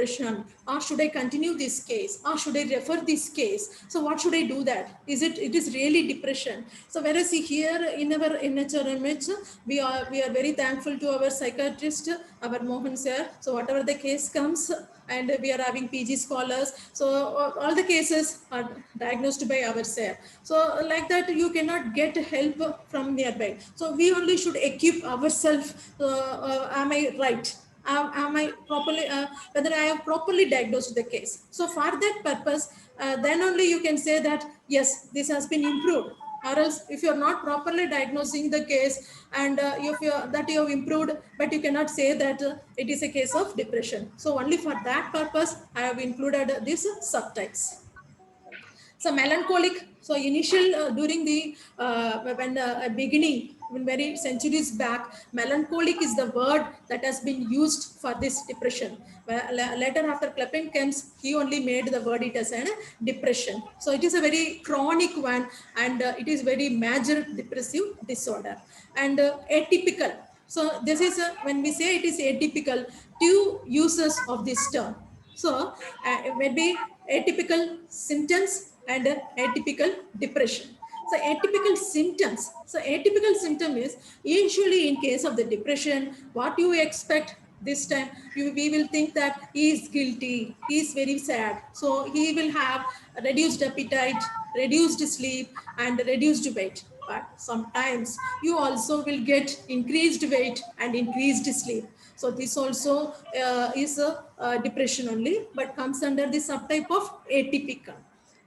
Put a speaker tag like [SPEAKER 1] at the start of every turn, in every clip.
[SPEAKER 1] depression, or should I continue this case, or should I refer this case? So what should I do that? It is really depression. So whereas here in our NHRMH, we are very thankful to our psychiatrist, our Mohan sir. So whatever the case comes, and we are having PG scholars. So all the cases are diagnosed by our sir. So like that, you cannot get help from nearby. So we only should equip ourselves. Am I right? Am I properly, whether I have properly diagnosed the case? So for that purpose, then only you can say that, yes, this has been improved. Or else if you're not properly diagnosing the case, and if you that you have improved, but you cannot say that it is a case of depression. So only for that purpose, I have included these subtypes. So melancholic, so initial during the when beginning, when very centuries back, melancholic is the word that has been used for this depression. Later after Kleppenkens, he only made the word it as a depression. So it is a very chronic one, and it is very major depressive disorder. And atypical, so this is when we say it is atypical, two uses of this term. So maybe atypical symptoms and atypical depression. So atypical symptoms. So atypical symptom is usually in case of the depression, what you expect this time, we will think that he is guilty, he is very sad. So he will have reduced appetite, reduced sleep, and reduced weight. But sometimes you also will get increased weight and increased sleep. So this also is a depression only, but comes under the subtype of atypical.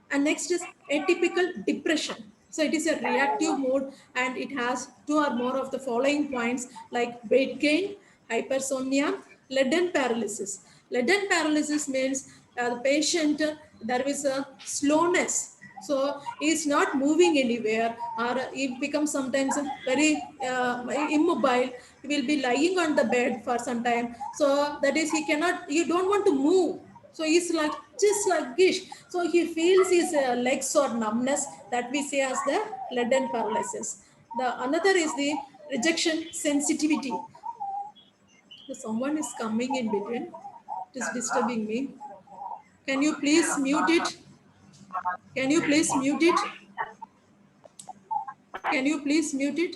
[SPEAKER 1] And next is atypical depression. So it is a reactive mode, and it has two or more of the following points like weight gain, hypersomnia, leaden paralysis. Leaden paralysis means the patient, there is a slowness. So he is not moving anywhere, or he becomes sometimes very immobile. He will be lying on the bed for some time. So that is, he cannot, you don't want to move. So he's like just sluggish. So he feels his legs or numbness, that we say as the leaden paralysis. The another is the rejection sensitivity. So someone is coming in between. It is disturbing me. Can you please mute it? Can you please mute it? Can you please mute it?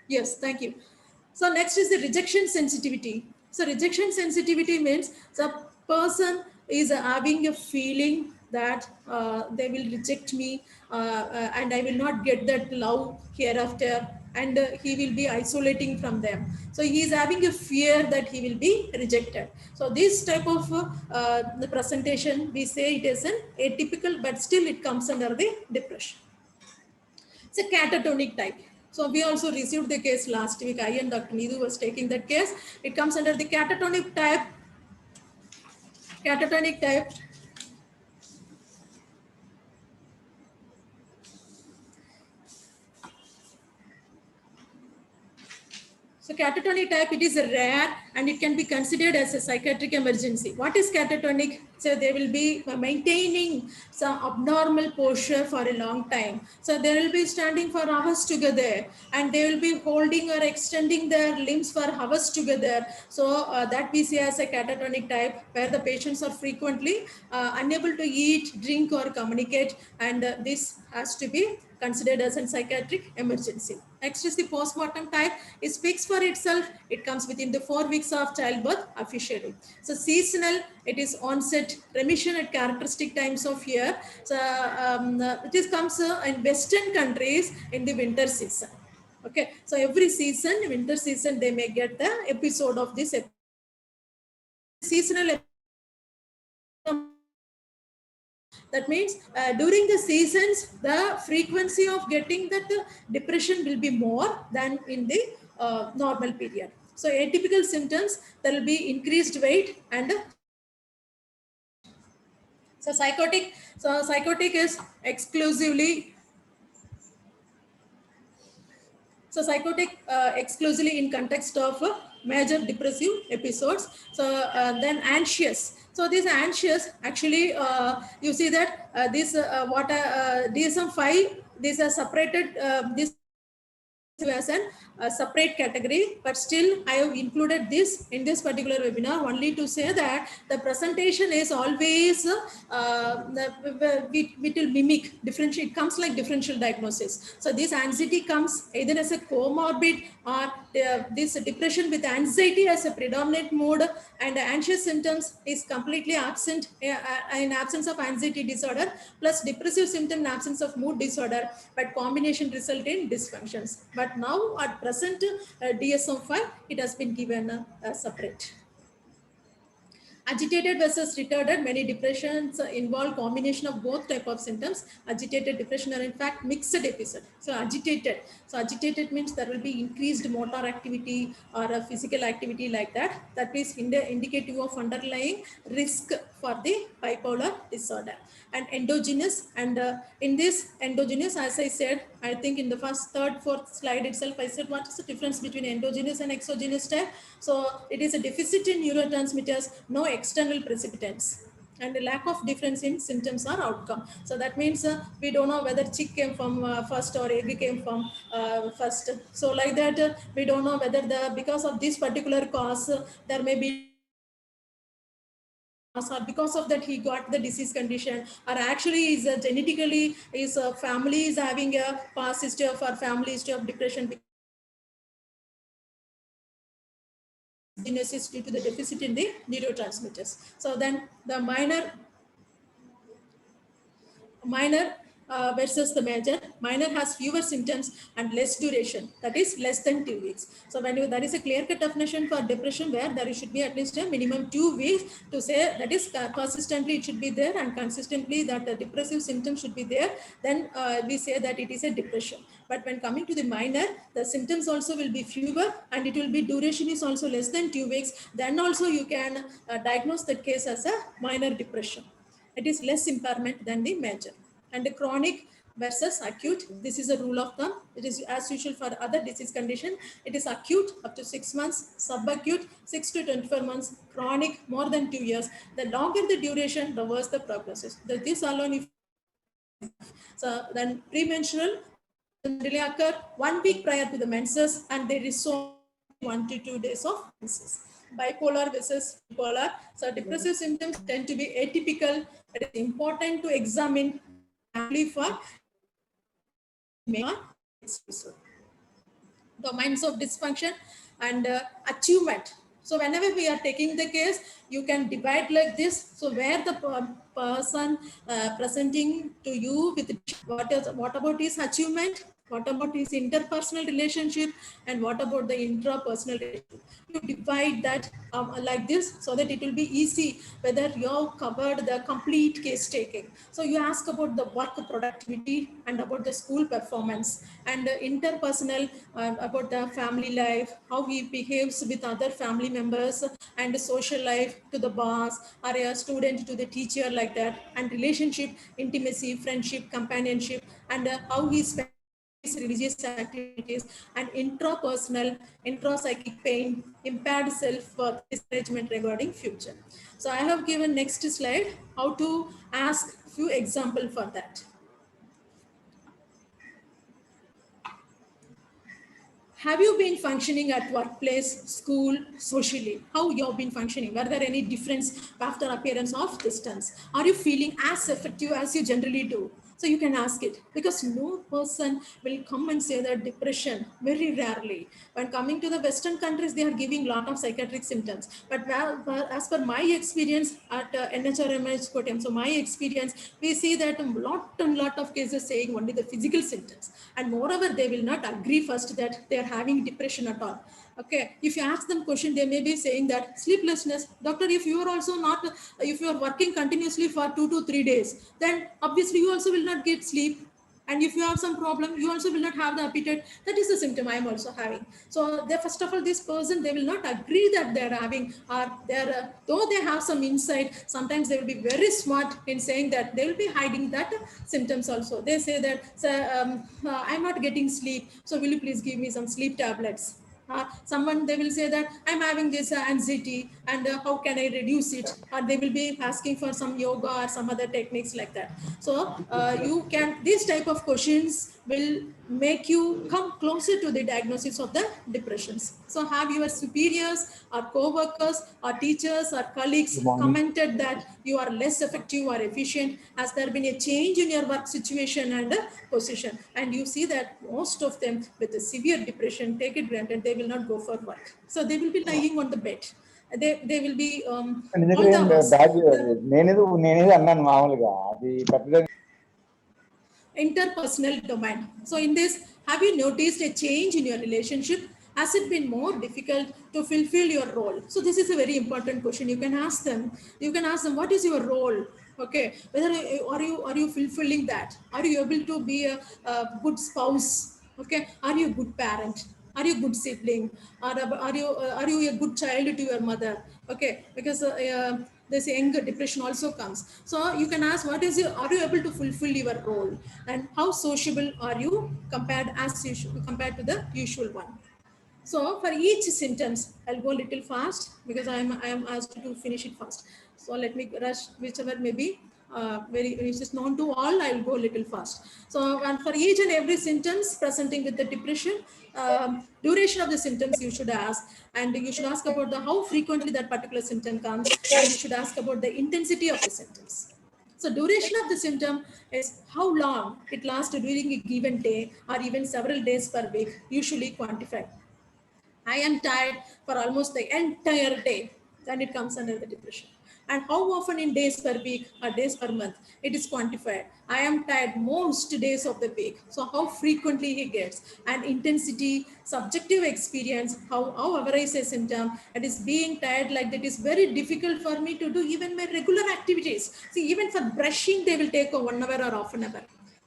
[SPEAKER 1] Yes, thank you. So next is the rejection sensitivity. So rejection sensitivity means the person is having a feeling that they will reject me, and I will not get that love hereafter, and he will be isolating from them. So he is having a fear that he will be rejected. So this type of the presentation, we say it is an atypical, but still it comes under the depression. It's a catatonic type. So we also received the case last week. I and Dr. Needu was taking that case. It comes under the catatonic type. Catatonic type. So catatonic type, it is rare and it can be considered as a psychiatric emergency. What is catatonic? So they will be maintaining some abnormal posture for a long time. So they will be standing for hours together, and they will be holding or extending their limbs for hours together. So that we see as a catatonic type, where the patients are frequently unable to eat, drink, or communicate, and this has to be considered as a psychiatric emergency. Next is the postmortem type. It speaks for itself. It comes within the 4 weeks of childbirth officially. So seasonal, it is onset, remission at characteristic times of year. So it comes in Western countries in the winter season. Okay, so every season, winter season, they may get the episode of this seasonal. That means during the seasons, the frequency of getting that depression will be more than in the normal period. So atypical symptoms, there will be increased weight and so psychotic. So psychotic is exclusively. So psychotic exclusively in context of major depressive episodes. So then anxious. So this anxious, actually you see that this DSM-5, these are separated this as an a separate category, but still I have included this in this particular webinar only to say that the presentation is always it will mimic differential. It comes like differential diagnosis. So this anxiety comes either as a comorbid or this depression with anxiety as a predominant mode, and anxious symptoms is completely absent in absence of anxiety disorder, plus depressive symptom in absence of mood disorder, but combination result in dysfunctions. But now at present DSM-5 it has been given separate. Agitated versus retarded, many depressions involve combination of both type of symptoms. Agitated depression are in fact mixed episode. So agitated means there will be increased motor activity or a physical activity like that. That is indicative of underlying risk for the bipolar disorder. And endogenous, and in this endogenous, as I said, I think in the first, third, fourth slide itself, I said what is the difference between endogenous and exogenous type. So it is a deficit in neurotransmitters, no external precipitants, and a lack of difference in symptoms or outcome. So that means we don't know whether chick came from first or egg came from first. So like that, we don't know whether because of this particular cause, there may be, or because of that he got the disease condition, or actually is genetically his family is having a past history of our family history of depression is due to the deficit in the neurotransmitters. So then the minor versus the major. Minor has fewer symptoms and less duration, that is less than 2 weeks. So when you, that is a clear-cut definition for depression, where there should be at least a minimum 2 weeks to say that is persistently it should be there, and consistently that the depressive symptoms should be there. Then we say that it is a depression. But when coming to the minor, the symptoms also will be fewer, and it will be duration is also less than 2 weeks. Then also you can diagnose the case as a minor depression. It is less impairment than the major. And the chronic versus acute, this is a rule of thumb. It is as usual for other disease condition. It is acute up to 6 months, subacute 6 to 24 months, chronic more than 2 years. The longer the duration, the worse the prognosis. This alone, if so, then premenstrual delay occur 1 week prior to the menses, and there is so 1 to 2 days of menses. Bipolar versus bipolar. So depressive symptoms tend to be atypical. It is important to examine for domains of dysfunction and achievement. So whenever we are taking the case, you can divide like this. So where the person presenting to you with what about his achievement, what about his interpersonal relationship, and what about the intrapersonal relationship. You divide that like this, so that it will be easy whether you have covered the complete case taking. So you ask about the work productivity and about the school performance, and interpersonal about the family life, how he behaves with other family members, and social life to the boss, or a student to the teacher, like that, and relationship, intimacy, friendship, companionship, and how he spends religious activities, and intrapersonal, intrapsychic pain, impaired self-worth, discouragement regarding future. So I have given next slide how to ask few example for that. Have you been functioning at workplace, school, socially? How you have been functioning? Were there any difference after appearance of distance? Are you feeling as effective as you generally do? So you can ask it, because no person will come and say that depression, very rarely. When coming to the Western countries, they are giving lot of psychiatric symptoms. But as per my experience at NHRMH Kottayam, so my experience, we see that a lot of cases saying only the physical symptoms. And moreover, they will not agree first that they are having depression at all. Okay, if you ask them question, they may be saying that sleeplessness. Doctor, if you are also not, if you are working continuously for 2 to 3 days, then obviously you also will not get sleep. And if you have some problem, you also will not have the appetite. That is the symptom I am also having. So they, first of all, this person, they will not agree that they are having, or they are, though they have some insight, sometimes they will be very smart in saying that they will be hiding that symptoms also. They say that, I'm not getting sleep, so will you please give me some sleep tablets. Someone, they will say that I'm having this anxiety, and how can I reduce it, or they will be asking for some yoga or some other techniques like that. So you can, these type of questions will make you come closer to the diagnosis of the depressions. So have your superiors or co-workers or teachers or colleagues
[SPEAKER 2] Good morning.
[SPEAKER 1] commented that you are less effective or efficient? Has there been a change in your work situation and position? And you see that most of them with a severe depression, take it granted, they will not go for work. So they will be lying on the bed. They will be all the hours.
[SPEAKER 2] నేనేదో అన్నాను మామూలుగా అది పెట్టడానికి.
[SPEAKER 1] Interpersonal domain. So in this, have you noticed a change in your relationship? Has it been more difficult to fulfill your role? So this is a very important question. You can ask them. You can ask them, what is your role? Okay, whether are you fulfilling that? Are you able to be a good spouse? Okay, are you a good parent? Are you a good sibling? Are you a good child to your mother? Okay, because this anger depression also comes. So you can ask, what is your, are you able to fulfill your role, and how sociable are you compared as usual, compared to the usual one? So for each symptoms, I'll go a little fast because I am asked to finish it fast. So let me rush whichever may be which is known to all. I'll go a little fast. So and for each and every symptoms presenting with the depression, duration of the symptoms you should ask, and you should ask about the how frequently that particular symptom comes, and you should ask about the intensity of the symptoms. So duration of the symptom is how long it lasts during a given day or even several days per week, usually quantified. I am tired for almost the entire day, then it comes under the depression. And how often in days per week or days per month, it is quantified. I am tired most days of the week. So how frequently he gets, and intensity, subjective experience, however I say symptom, it is being tired like that is very difficult for me to do even my regular activities. See, even for brushing, they will take a 1 hour or half an hour.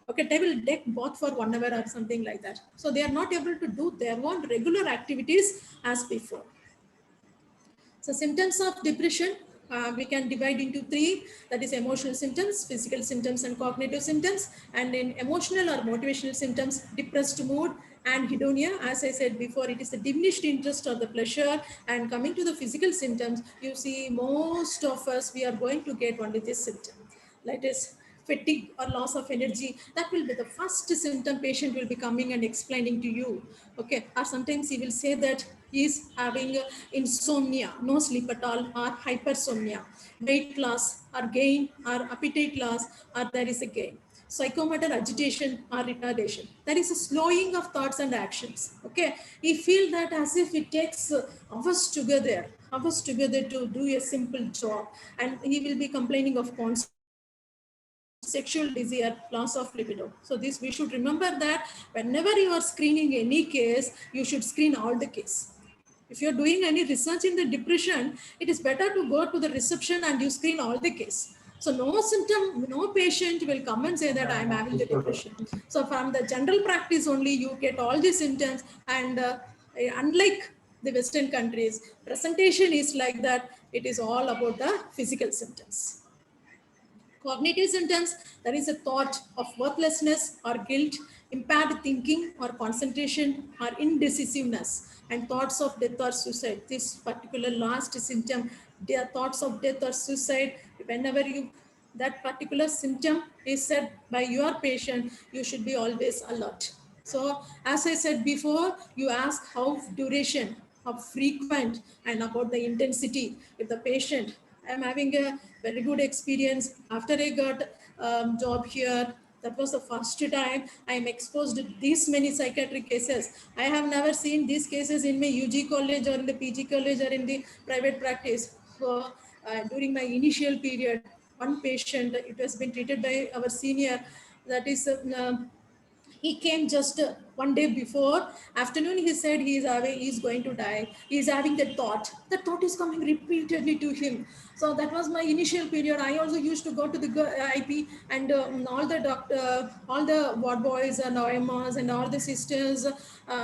[SPEAKER 1] Okay, they will take both for 1 hour or something like that. So they are not able to do their own regular activities as before. So symptoms of depression, we can divide into three, that is emotional symptoms, physical symptoms, and cognitive symptoms. And in emotional or motivational symptoms, depressed mood and hedonia, as I said before, it is the diminished interest or the pleasure. And coming to the physical symptoms, you see most of us, we are going to get only this symptom, that is fatigue or loss of energy. That will be the first symptom patient will be coming and explaining to you. Okay, or sometimes he will say that he is having insomnia, no sleep at all, or hypersomnia, weight loss or gain, or appetite loss, or there is a gain, psychomotor agitation or retardation. There is a slowing of thoughts and actions. Okay, he feel that as if it takes hours together to do a simple job, and he will be complaining of constant sexual desire, loss of libido. So this, we should remember that whenever you are screening any case, you should screen all the case. If you're doing any research in the depression, it is better to go to the reception and you screen all the case. So no symptom, no patient will come and say that I'm having the depression. So from the general practice only, you get all the symptoms, and unlike the Western countries, presentation is like that. It is all about the physical symptoms. Cognitive symptoms, there is a thought of worthlessness or guilt, impaired thinking or concentration or indecisiveness, and thoughts of death or suicide. This particular last symptom, their thoughts of death or suicide, whenever you that particular symptom is said by your patient, you should be always alert. So as I said before, you ask how duration, how frequent, and about the intensity. If the patient, I'm having a very good experience after I got job here. That was the first time I am exposed to these many psychiatric cases. I have never seen these cases in my UG college or in the PG college or in the private practice. So during my initial period, one patient, it has been treated by our senior, that is he came just one day before afternoon. He said he's going to die. He's having that thought is coming repeatedly to him. So that was my initial period. I also used to go to the IP, and all the doctor, all the ward boys and OMs and all the sisters,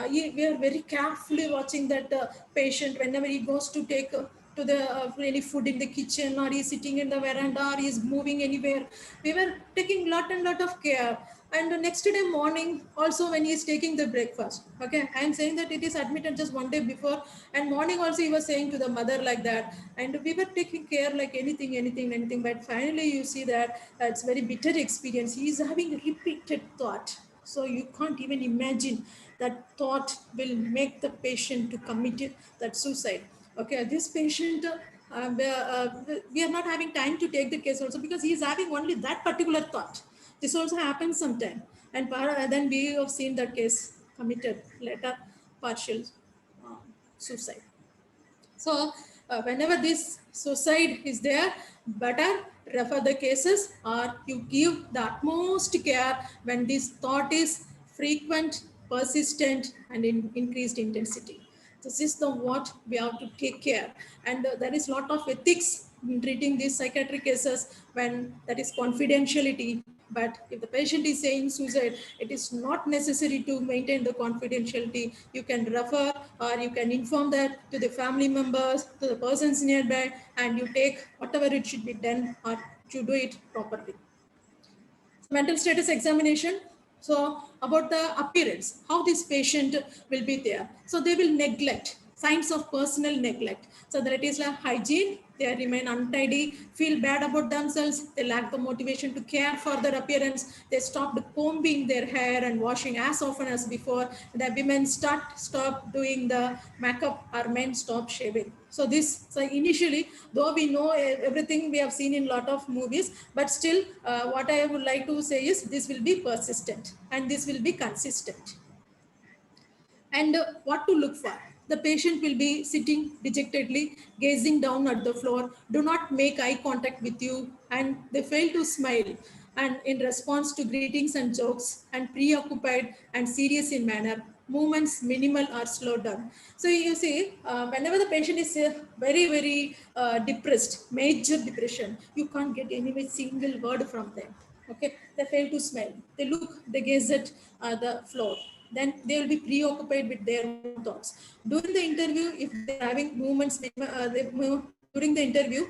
[SPEAKER 1] we are very carefully watching that patient whenever he goes to take to the any food in the kitchen, or he's sitting in the veranda, or he's moving anywhere. We were taking lot of care. And the next day morning also, when he is taking the breakfast, okay, I am saying that it is admitted just one day before, and morning also he was saying to the mother like that, and we were taking care like anything. But finally you see that it's very bitter experience. He is having repeated thought. So you can't even imagine that thought will make the patient to commit that suicide. Okay, this patient, we are not having time to take the case also because he is having only that particular thought. This also happens sometime. And then we have seen that case committed later, partial suicide. So whenever this suicide is there, better refer the cases or you give the utmost care when this thought is frequent, persistent, and in increased intensity. This is the what we have to take care. And there is lot of ethics in treating these psychiatric cases when that is confidentiality. But if the patient is saying suicide, it is not necessary to maintain the confidentiality. You can refer or you can inform that to the family members, to the persons nearby, and you take whatever it should be done or to do it properly. Mental status examination. So about the appearance, how this patient will be there. So they will neglect, signs of personal neglect. So that is like hygiene, they remain untidy, feel bad about themselves, they lack the motivation to care for their appearance, they stopped combing their hair and washing as often as before, the women stop doing the makeup or men stop shaving. So this, so initially, though we know everything we have seen in a lot of movies, but still what I would like to say is this will be persistent and this will be consistent. And what to look for. The patient will be sitting dejectedly, gazing down at the floor, do not make eye contact with you, and they fail to smile. And in response to greetings and jokes, and preoccupied and serious in manner, movements minimal or slowed down. So you see, whenever the patient is very depressed, major depression, you can't get any single word from them. Okay, they fail to smile. They look, they gaze at the floor. Then they will be preoccupied with their own thoughts. During the interview, if they're having movements, during the interview,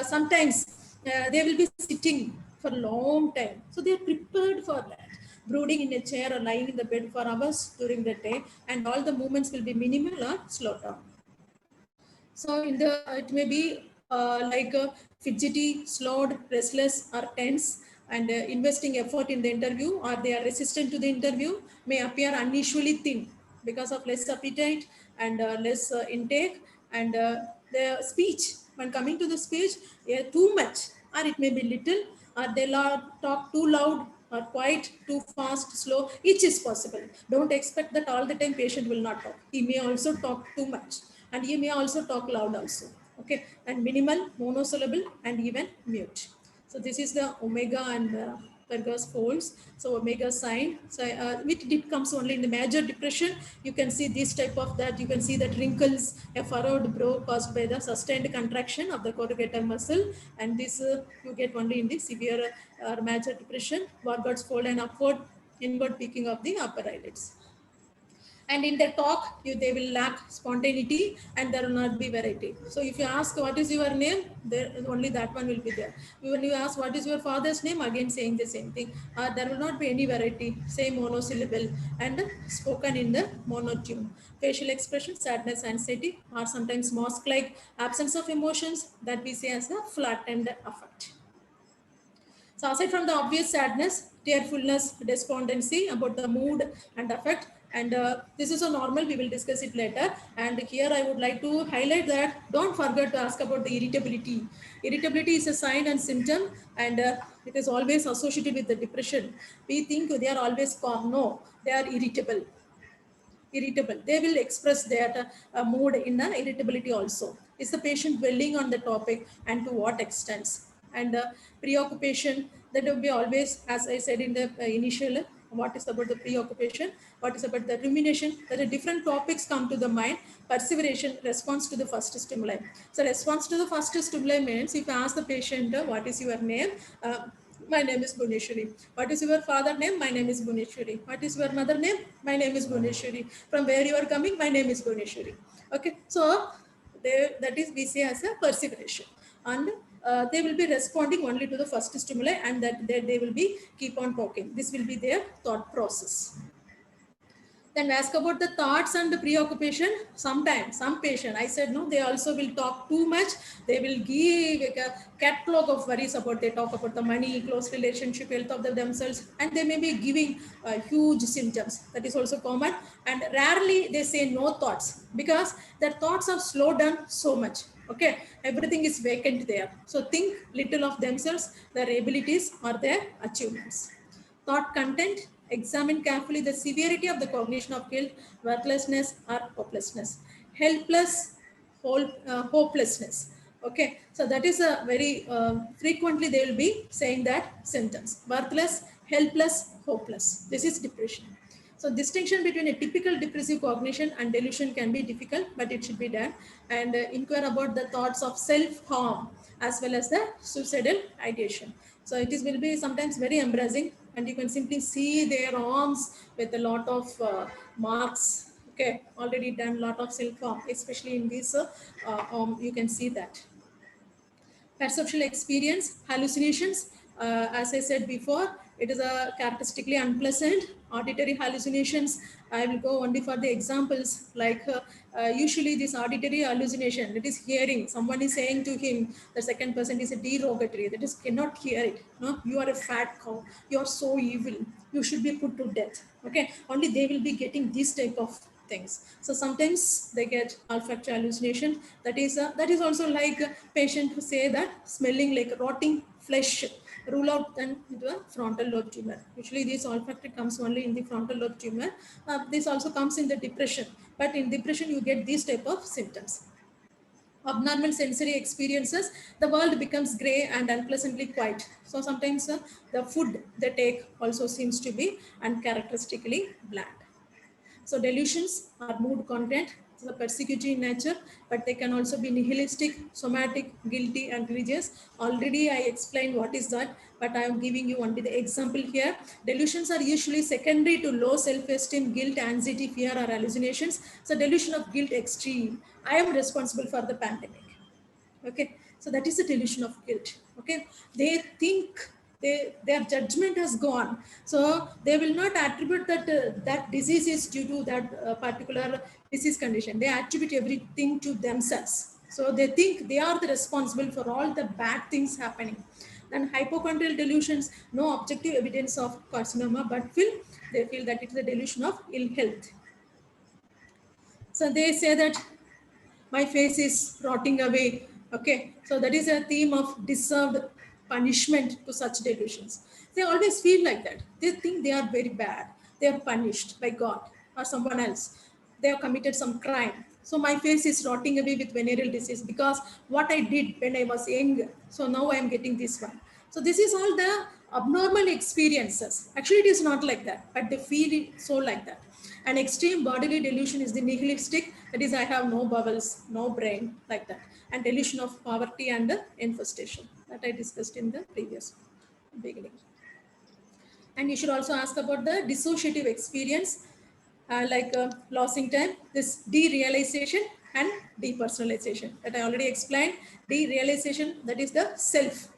[SPEAKER 1] sometimes they will be sitting for a long time. So they are prepared for that. Brooding in a chair or lying in the bed for hours during the day, and all the movements will be minimal or slow down. So in the it may be like fidgety, slowed, restless, or tense, and investing effort in the interview, or they are resistant to the interview, may appear unusually thin because of less appetite and less intake, and the speech. When coming to the speech, too much, or it may be little, or they talk too loud or quite too fast, slow. Each is possible. Don't expect that all the time patient will not talk. He may also talk too much, and you may also talk loud also. Okay, and minimal, monosyllable, and even mute. So this is the omega and Pergas folds. So omega sign. So it comes only in the major depression. You can see this type of that. You can see that wrinkles, a furrowed brow caused by the sustained contraction of the corrugator muscle, and this you get only in the severe major depression. Vargas fold and upward, inward peaking of the upper eyelids. And in their talk, they will lack spontaneity and there will not be variety. So if you ask what is your name, there only that one will be there. When you ask what is your father's name, again saying the same thing. There will not be any variety, same monosyllable and spoken in the monotone. Facial expression, sadness, anxiety, or sometimes mask-like absence of emotions that we say as a flattened affect. So aside from the obvious sadness, tearfulness, despondency about the mood and affect, and this is a normal, we will discuss it later. And here I would like to highlight that don't forget to ask about the irritability. Irritability is a sign and symptom, and it is always associated with the depression. We think they are always calm. No, they are irritable. They will express their mood in the irritability also. Is the patient dwelling on the topic and to what extent? And preoccupation, that will be always, as I said in the initial, what is about the preoccupation, what is about the rumination, there are different topics come to the mind. Perseveration, response to the first stimuli. So response to the first stimuli means if you ask the patient, what is your name? My name is Guneshwari. What is your father name? My name is Guneshwari. What is your mother name? My name is Guneshwari. From where you are coming? My name is Guneshwari. Okay, so that is we say as a perseveration, and they will be responding only to the first stimuli, and that they will be keep on talking. This will be their thought process. Then ask about the thoughts and the preoccupation. Sometimes, some patient, I said no, they also will talk too much. They will give a catalog of worries about, they talk about the money, close relationship, health of themselves, and they may be giving huge symptoms. That is also common. And rarely they say no thoughts, because their thoughts have slowed down so much. Okay, everything is vacant there. So think little of themselves, their abilities or their achievements. Thought content, examine carefully the severity of the cognition of guilt, worthlessness, or hopelessness. Helpless, hopelessness. Okay, so that is a very frequently they will be saying that symptoms. Worthless, helpless, hopeless. This is depression. So distinction between a typical depressive cognition and delusion can be difficult, but it should be done. And inquire about the thoughts of self-harm as well as the suicidal ideation. So it is will be sometimes very embarrassing, and you can simply see their arms with a lot of marks. Okay, already done lot of self-harm, especially in this, you can see that. Perceptual experience, hallucinations, as I said before, it is a characteristically unpleasant. Auditory hallucinations, I will go only for the examples, like usually this auditory hallucination, that is hearing, someone is saying to him, the second person is a derogatory, that is cannot hear it. No, you are a fat cow, you are so evil, you should be put to death. Okay, only they will be getting this type of things. So sometimes they get olfactory hallucination. That is also like a patient who say that smelling like rotting flesh. Rule out then into a frontal lobe tumor. Usually this olfactory comes only in the frontal lobe tumor. This also comes in the depression. But in depression you get these type of symptoms. Abnormal sensory experiences, the world becomes gray and unpleasantly quiet. So sometimes the food they take also seems to be uncharacteristically bland. So delusions are mood content, so persecutory in nature, but they can also be nihilistic, somatic, guilty, and religious. Already I explained what is that, but I am giving you only the example here. Delusions are usually secondary to low self-esteem, guilt, anxiety, fear, or hallucinations. So delusion of guilt extreme. I am responsible for the pandemic. Okay, so that is the delusion of guilt. Okay, they think their judgment has gone, so they will not attribute that that disease is due to that particular disease condition. They attribute everything to themselves, so they think they are the responsible for all the bad things happening. And hypochondrial delusions, no objective evidence of carcinoma, but they feel that it is a delusion of ill health. So they say that my face is rotting away. Okay, so that is a theme of deserved punishment to such delusions. They always feel like that. They think they are very bad. They are punished by God or someone else. They have committed some crime. So my face is rotting away with venereal disease because what I did when I was young. So now I am getting this one. So this is all the abnormal experiences. Actually, it is not like that, but they feel it so like that. An extreme bodily delusion is the nihilistic, that is, I have no bowels, no brain, like that. And delusion of poverty and infestation that I discussed in the previous beginning. And you should also ask about the dissociative experience, like losing time, this derealization and depersonalization that I already explained. Derealization, that is the self,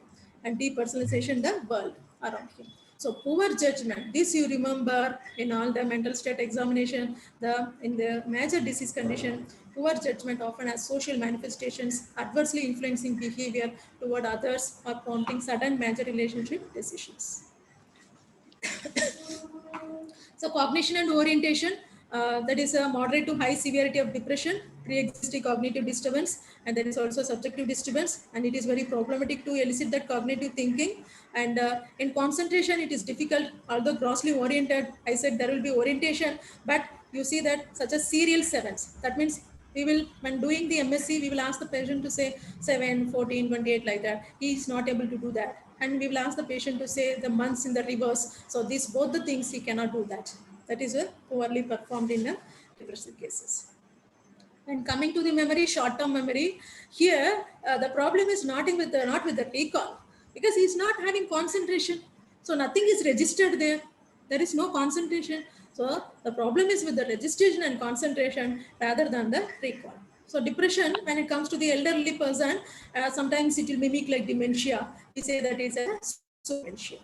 [SPEAKER 1] and depersonalization, the world around him. So poor judgment, this you remember in all the mental state examination, in the major disease condition, poor judgment often has social manifestations, adversely influencing behavior toward others or prompting sudden major relationship decisions. So cognition and orientation, that is a moderate to high severity of depression, pre-existing cognitive disturbance, and there is also subjective disturbance, and it is very problematic to elicit that cognitive thinking. And in concentration, it is difficult, although grossly oriented. I said there will be orientation, but you see that such as serial sevens. That means we will, when doing the MSc, we will ask the patient to say 7, 14, 28 like that. He is not able to do that. And we will ask the patient to say the months in the reverse. So these both the things he cannot do that. That is poorly performed in the depressive cases. And coming to the memory, short-term memory, here the problem is not with the recall, because he is not having concentration. So nothing is registered there. There is no concentration. So the problem is with the registration and concentration rather than the recall. So depression, when it comes to the elderly person, sometimes it will mimic like dementia. We say that it's a dementia.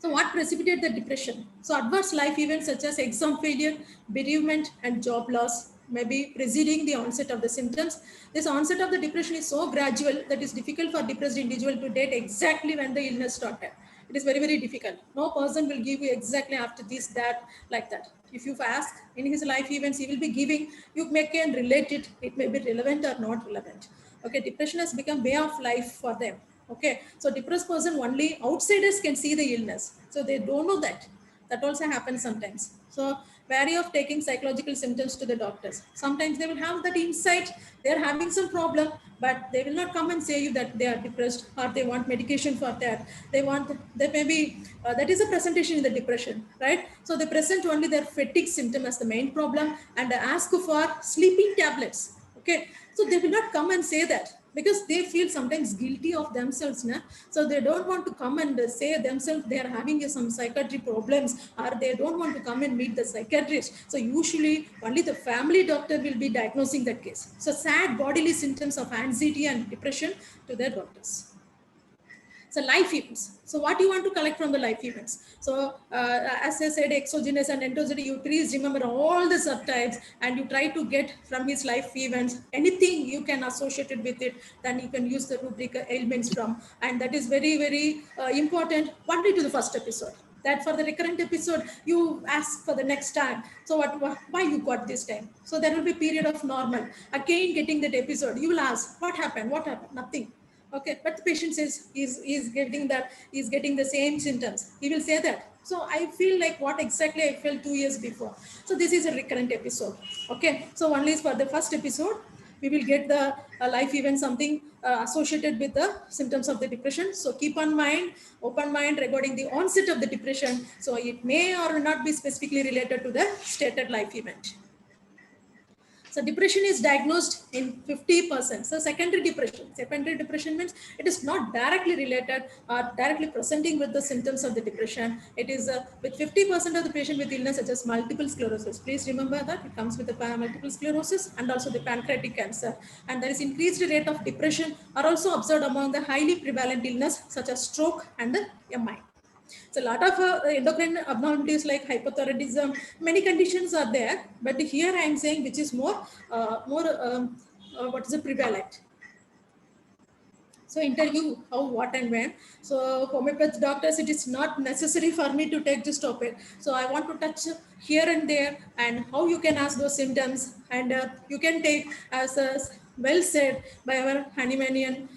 [SPEAKER 1] So what precipitates the depression? So adverse life events such as exam failure, bereavement, and job loss may be preceding the onset of the symptoms. This onset of the depression is so gradual that it's difficult for depressed individual to date exactly when the illness started. It is very, very difficult. No person will give you exactly after this, that, like that. If you ask in his life events, he will be giving, you may can relate it, it may be relevant or not relevant. Okay, depression has become way of life for them. Okay, so depressed person only outsiders can see the illness, so they don't know that. That also happens sometimes. So vary of taking psychological symptoms to the doctors. Sometimes they will have that insight, they are having some problem, but they will not come and say you that they are depressed or they want medication for that. They want, they may be, that is a presentation in the depression, right? So they present only their fatigue symptom as the main problem and ask for sleeping tablets. Okay, so they will not come and say that because they feel sometimes guilty of themselves. Na? So they don't want to come and say themselves they are having some psychiatry problems, or they don't want to come and meet the psychiatrist. So usually only the family doctor will be diagnosing that case. So sad bodily symptoms of anxiety and depression to their doctors. So life events. So what you want to collect from the life events? So as I said, exogenous and endogenous, you please remember all the subtypes and you try to get from his life events, anything you can associate it with it, then you can use the rubric ailments from. And that is very, very important only to the first episode. That for the recurrent episode, you ask for the next time. So why you got this time? So there will be period of normal. Again, getting that episode, you will ask, what happened? What happened? Nothing. Okay, but the patient says he's getting that, he's getting the same symptoms. He will say that. So I feel like what exactly I felt 2 years before. So this is a recurrent episode. Okay, so only for the first episode, we will get the life event, something associated with the symptoms of the depression. So keep on mind, open mind regarding the onset of the depression. So it may or not be specifically related to the stated life event. So depression is diagnosed in 50%. So secondary depression means it is not directly related or directly presenting with the symptoms of the depression. It is with 50% of the patient with illness such as multiple sclerosis. Please remember that it comes with the multiple sclerosis and also the pancreatic cancer. And there is increased rate of depression are also observed among the highly prevalent illness such as stroke and MI. So a lot of endocrine abnormalities like hypothyroidism, many conditions are there, but here I am saying which is more what is the prevalent. So interview how, what and when. So homeopathy doctors, it is not necessary for me to take this topic. So I want to touch here and there and how you can ask those symptoms, and you can take as well said by our Hahnemanian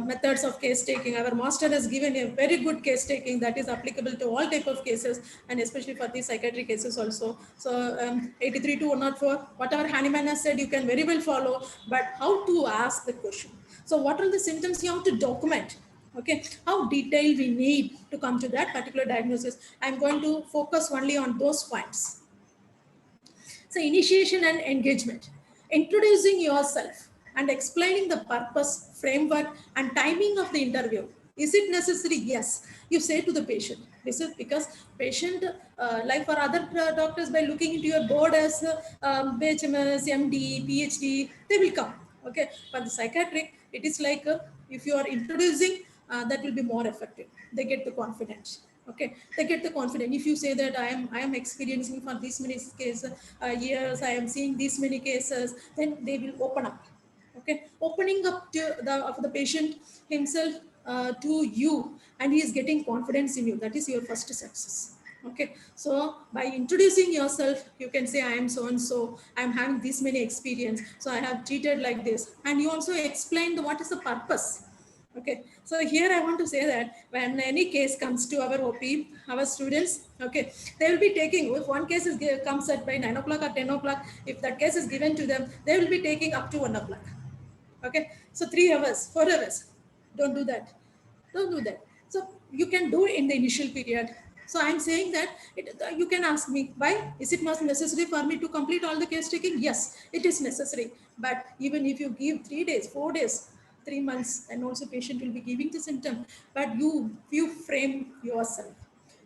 [SPEAKER 1] methods of case taking. Our master has given a very good case taking that is applicable to all type of cases and especially for the psychiatric cases also. So 83 to 104, whatever Hahnemann has said, you can very well follow, but how to ask the question. So what are the symptoms you have to document? Okay, how detailed we need to come to that particular diagnosis. I'm going to focus only on those points. So initiation and engagement, introducing yourself and explaining the purpose, framework, and timing of the interview. Is it necessary? Yes. You say to the patient. This is because patient, like for other doctors, by looking into your board as BHMS, MD, PhD, they will come. Okay. For the psychiatric, it is like if you are introducing, that will be more effective. They get the confidence. Okay, they get the confidence. If you say that I am experiencing for this many cases, years, I am seeing these many cases, then they will open up. Okay, opening up to the patient himself to you, and he is getting confidence in you. That is your first success. Okay, so by introducing yourself, you can say I am so and so, I am having this many experience, so I have treated like this, and you also explain what is the purpose. Okay, so here I want to say that when any case comes to our OP, our students, okay, they will be taking, if one case comes at by 9 o'clock or 10 o'clock, if that case is given to them, they will be taking up to 1 o'clock. Okay, so 3 hours, 4 hours. Don't do that. Don't do that. So you can do it in the initial period. So I'm saying that you can ask me, why is it not necessary for me to complete all the case taking? Yes, it is necessary. But even if you give 3 days, 4 days, 3 months, and also patient will be giving the symptom, but you frame yourself,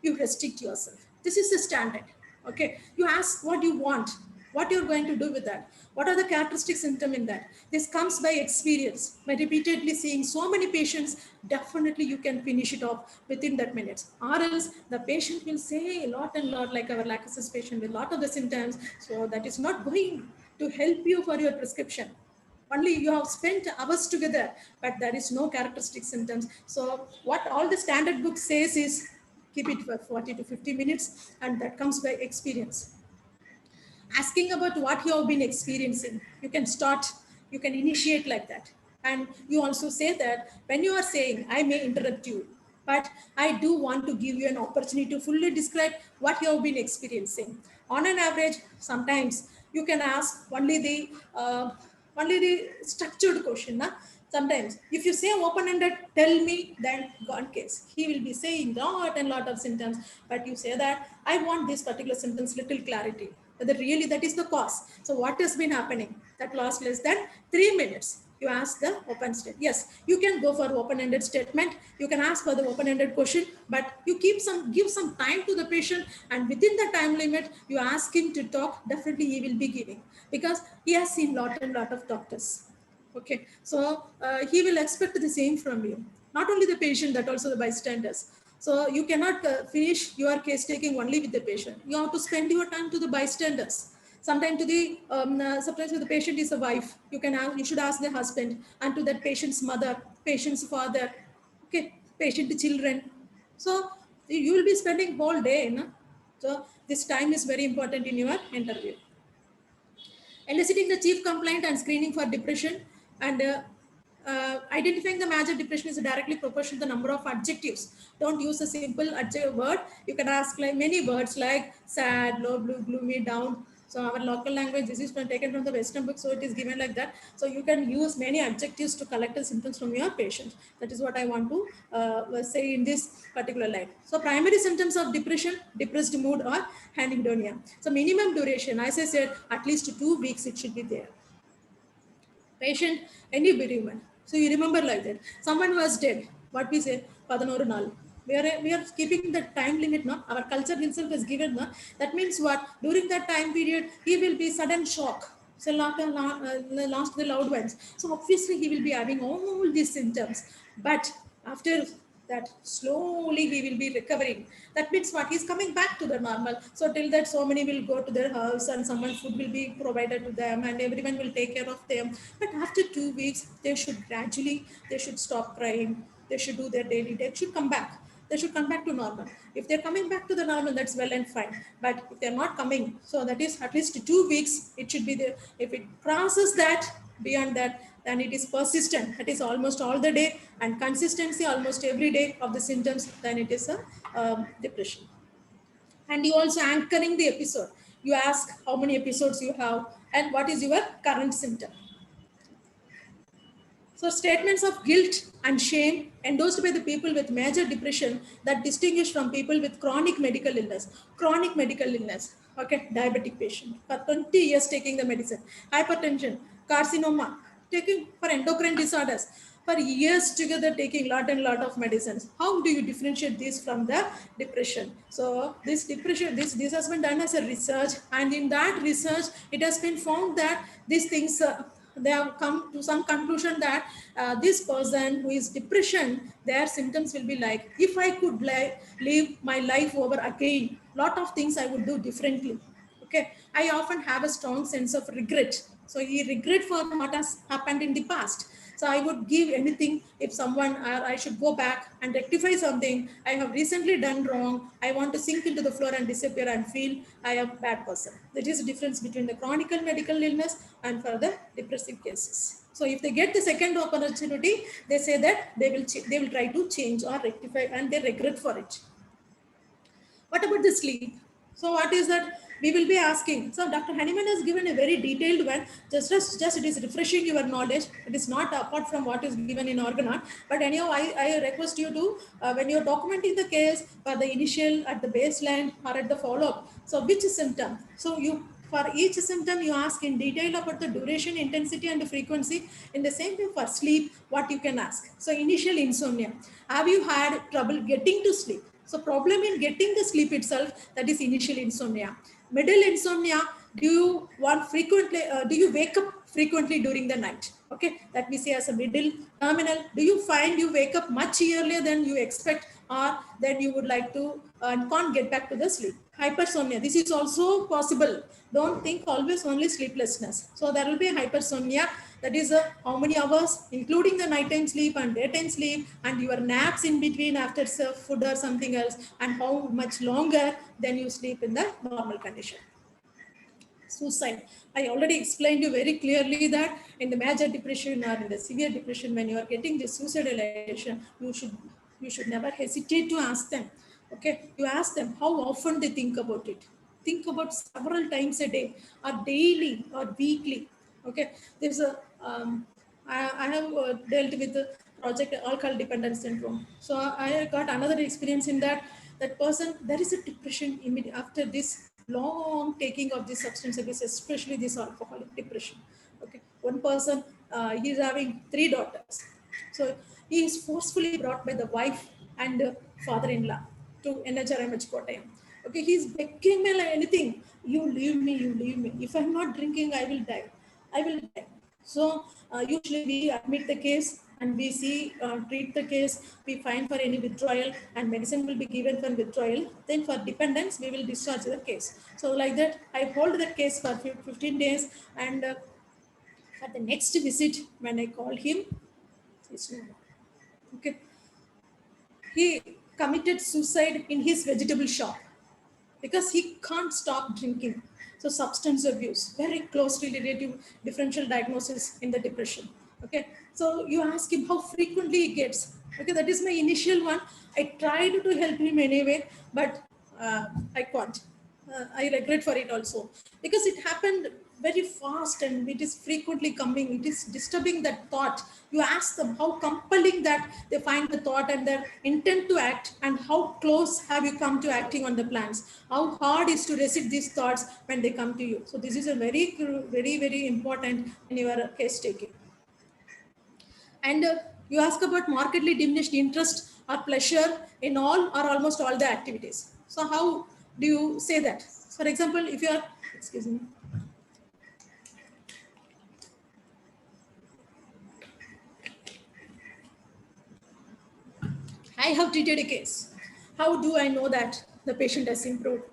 [SPEAKER 1] you restrict yourself. This is the standard. Okay, you ask what you want. What you're going to do with that? What are the characteristic symptom in that? This comes by experience. By repeatedly seeing so many patients, definitely you can finish it off within that minutes. Or else the patient will say a lot and lot, like our lacusis patient with a lot of the symptoms. So that is not going to help you for your prescription. Only you have spent hours together, but there is no characteristic symptoms. So what all the standard book says is keep it for 40 to 50 minutes, and that comes by experience. Asking about what you have been experiencing, you can start, you can initiate like that. And you also say that when you are saying, I may interrupt you, but I do want to give you an opportunity to fully describe what you have been experiencing. On an average, sometimes you can ask only the structured question. Na? Sometimes if you say open-ended, tell me, then gone case. He will be saying lot and lot of symptoms, but you say that I want this particular symptoms little clarity, whether really that is the cause. So what has been happening? That lasts less than 3 minutes. You ask the open state. Yes, you can go for open-ended statement. You can ask for the open-ended question, but you give some time to the patient, and within the time limit, you ask him to talk. Definitely, he will be giving, because he has seen lot and lot of doctors. Okay, so he will expect the same from you. Not only the patient, but also the bystanders. So you cannot finish your case taking only with the patient. You have to spend your time to the bystanders. Sometimes to the sometimes if the patient is a wife, you should ask the husband, and to that patient's mother, patient's father, okay, patient children. So you will be spending whole day. No? So this time is very important in your interview. Eliciting the chief complaint and screening for depression, and identifying the major depression is directly proportional to the number of adjectives. Don't use a simple adjective word. You can ask like many words like sad, low, blue, gloomy, down. So our local language, this is taken from the Western book, so it is given like that. So you can use many adjectives to collect the symptoms from your patient. That is what I want to say in this particular line. So primary symptoms of depression, depressed mood or anhedonia. So minimum duration, as I said, at least 2 weeks it should be there. Patient, any bereavement. So you remember like that. Someone was dead. What we say, Padanoru Nal. We are keeping the time limit now. Our culture itself is given now. That means what? During that time period, he will be sudden shock. So lost the loved ones. So obviously he will be having all these symptoms. But after that, slowly he will be recovering. That means what? He's coming back to the normal. So till that, so many will go to their house and someone food will be provided to them and everyone will take care of them. But after 2 weeks, they should stop crying. They should do their daily, they should come back. They should come back to normal. If they're coming back to the normal, that's well and fine. But if they're not coming, so that is at least 2 weeks, it should be there. If it crosses that, beyond that, then it is persistent. That is almost all the day, and consistency almost every day of the symptoms, then it is a depression. And you also anchoring the episode. You ask how many episodes you have and what is your current symptom. So statements of guilt and shame endorsed by the people with major depression that distinguish from people with chronic medical illness. Chronic medical illness, okay, diabetic patient for 20 years taking the medicine, hypertension, carcinoma, taking for endocrine disorders, for years together taking lot and lot of medicines. How do you differentiate this from the depression? So this depression, this has been done as a research, and in that research, it has been found that these things they have come to some conclusion that this person who is depression, their symptoms will be like, if I could live my life over again, lot of things I would do differently. Okay, I often have a strong sense of regret. So he regret for what has happened in the past. So I would give anything if someone, I should go back and rectify something I have recently done wrong. I want to sink into the floor and disappear and feel I am a bad person. That is the difference between the chronic medical illness and for the depressive cases. So if they get the second opportunity, they say that they will try to change or rectify, and they regret for it. What about the sleep? So what is that? We will be asking. So Dr. Honeyman has given a very detailed one. Just it is refreshing your knowledge. It is not apart from what is given in Organon. But anyhow, I request you to, when you're documenting the case, for the initial, at the baseline, or at the follow-up. So which symptom? So you, for each symptom, you ask in detail about the duration, intensity, and the frequency. In the same way for sleep, what you can ask. So initial insomnia. Have you had trouble getting to sleep? So problem in getting the sleep itself, that is initial insomnia. Middle insomnia, Do you want frequently, do you wake up frequently during the night? Okay, that we say as a middle terminal. Do you find you wake up much earlier than you expect, or that you would like to and can't get back to the sleep? Hypersomnia, this is also possible. Don't think always only sleeplessness. So there will be hypersomnia, that is how many hours, including the nighttime sleep and daytime sleep and your naps in between after food or something else, and how much longer than you sleep in the normal condition. Suicide, I already explained you very clearly that in the major depression or in the severe depression, when you are getting this suicidal ideation, you should never hesitate to ask them. Okay, you ask them how often they think about it. Think about several times a day, or daily, or weekly. Okay, there's a I have dealt with the project alcohol dependence syndrome. So I got another experience in that. That person, there is a depression immediate after this long taking of this substance abuse, especially this alcoholic depression. Okay, one person, he is having 3 daughters. So he is forcefully brought by the wife and father-in-law to NHRMH Kottayam. Okay, he's begging me like anything. You leave me, you leave me. If I'm not drinking, I will die. I will die. So usually we admit the case and we see, treat the case, we find for any withdrawal and medicine will be given for withdrawal. Then for dependence, we will discharge the case. So like that, I hold that case for 15 days, and at the next visit, when I call him, he's no more. Okay. He committed suicide in his vegetable shop because he can't stop drinking. So substance abuse, very closely related to differential diagnosis in the depression. Okay, so you ask him how frequently he gets. Okay, that is my initial one. I tried to help him anyway, but I can't. I regret for it also, because it happened very fast and it is frequently coming. It is disturbing that thought. You ask them how compelling that they find the thought and their intent to act, and how close have you come to acting on the plans. How hard is to resist these thoughts when they come to you. So this is a very, very, very important in your case taking. And you ask about markedly diminished interest or pleasure in all or almost all the activities. So how do you say that? For example, if you are, excuse me. I have treated a case. How do I know that the patient has improved?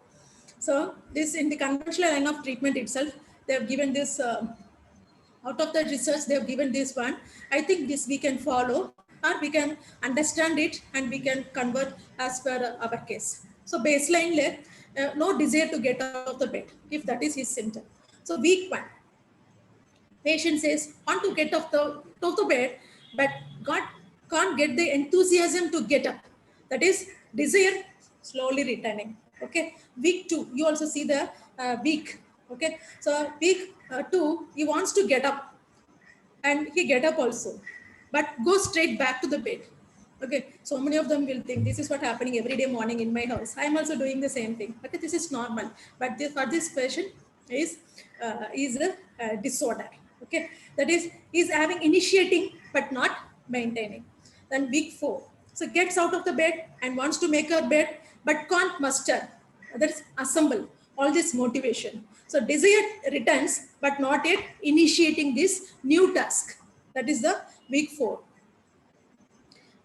[SPEAKER 1] So this, in the conventional line of treatment itself, they have given this, out of the research, they have given this one. I think this we can follow, or we can understand it and we can convert as per our case. So baseline, no desire to get out of the bed, if that is his symptom. So week 1, patient says, want to get off the bed, but can't get the enthusiasm to get up. That is desire slowly returning. Okay. Week 2, you also see the week. Okay. So week 2, he wants to get up, and he get up also, but go straight back to the bed. Okay, so many of them will think this is what happening every day morning in my house. I am also doing the same thing. Okay, this is normal, but this, for this patient is a disorder. Okay, that is having initiating but not maintaining. Then week 4, so gets out of the bed and wants to make her bed but can't muster, that's assemble all this motivation. So desire returns but not yet initiating this new task. That is the week 4.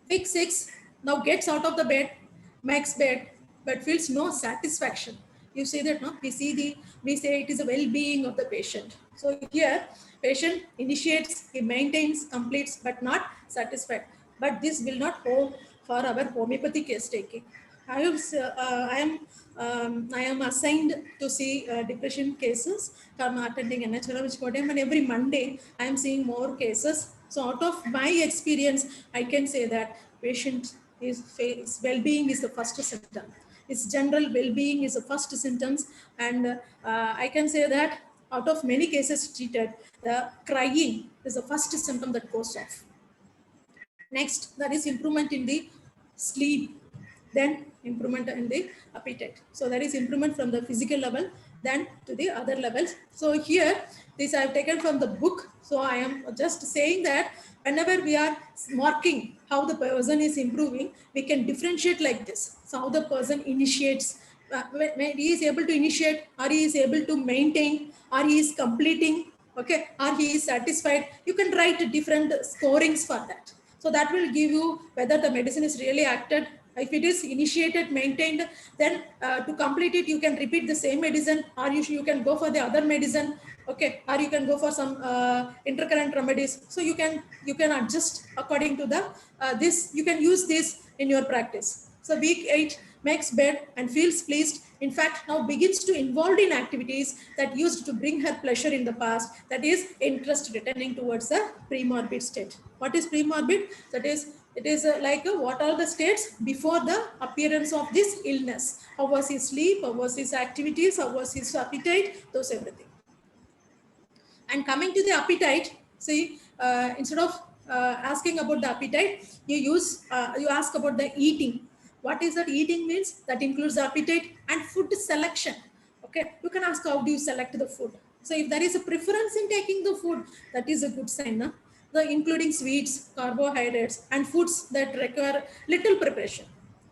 [SPEAKER 1] Week 6, now gets out of the bed, makes bed, but feels no satisfaction. You say that, no? We say it is a well-being of the patient. So here, patient initiates, he maintains, completes, but not satisfied. But this will not hold for our homeopathy case taking. I am assigned to see depression cases. I'm attending NHRMH Kottayam, and every Monday I am seeing more cases. So out of my experience, I can say that patient is well-being is the first symptom. Its general well-being is the first symptoms, and I can say that out of many cases treated, the crying is the first symptom that goes off. Next, there is improvement in the sleep, then improvement in the appetite. So there is improvement from the physical level, then to the other levels. So here, this I have taken from the book. So I am just saying that whenever we are marking how the person is improving, we can differentiate like this. So how the person initiates when he is able to initiate, or he is able to maintain, or he is completing, okay, or he is satisfied. You can write different scorings for that. So that will give you whether the medicine is really acted. If it is initiated, maintained, then to complete it, you can repeat the same medicine, or you can go for the other medicine, okay, or you can go for some intercurrent remedies. So you can adjust according to the this. You can use this in your practice. So week 8 makes bed and feels pleased. In fact, now begins to involve in activities that used to bring her pleasure in the past. That is interest returning towards the pre-morbid state. What is pre-morbid? That is, it is like what are the states before the appearance of this illness? How was his sleep? How was his activities? How was his appetite? Those everything. And coming to the appetite, see, instead of asking about the appetite, you ask about the eating. What is that eating means? That includes appetite and food selection. Okay, you can ask how do you select the food. So if there is a preference in taking the food, that is a good sign. No? Including sweets, carbohydrates, and foods that require little preparation.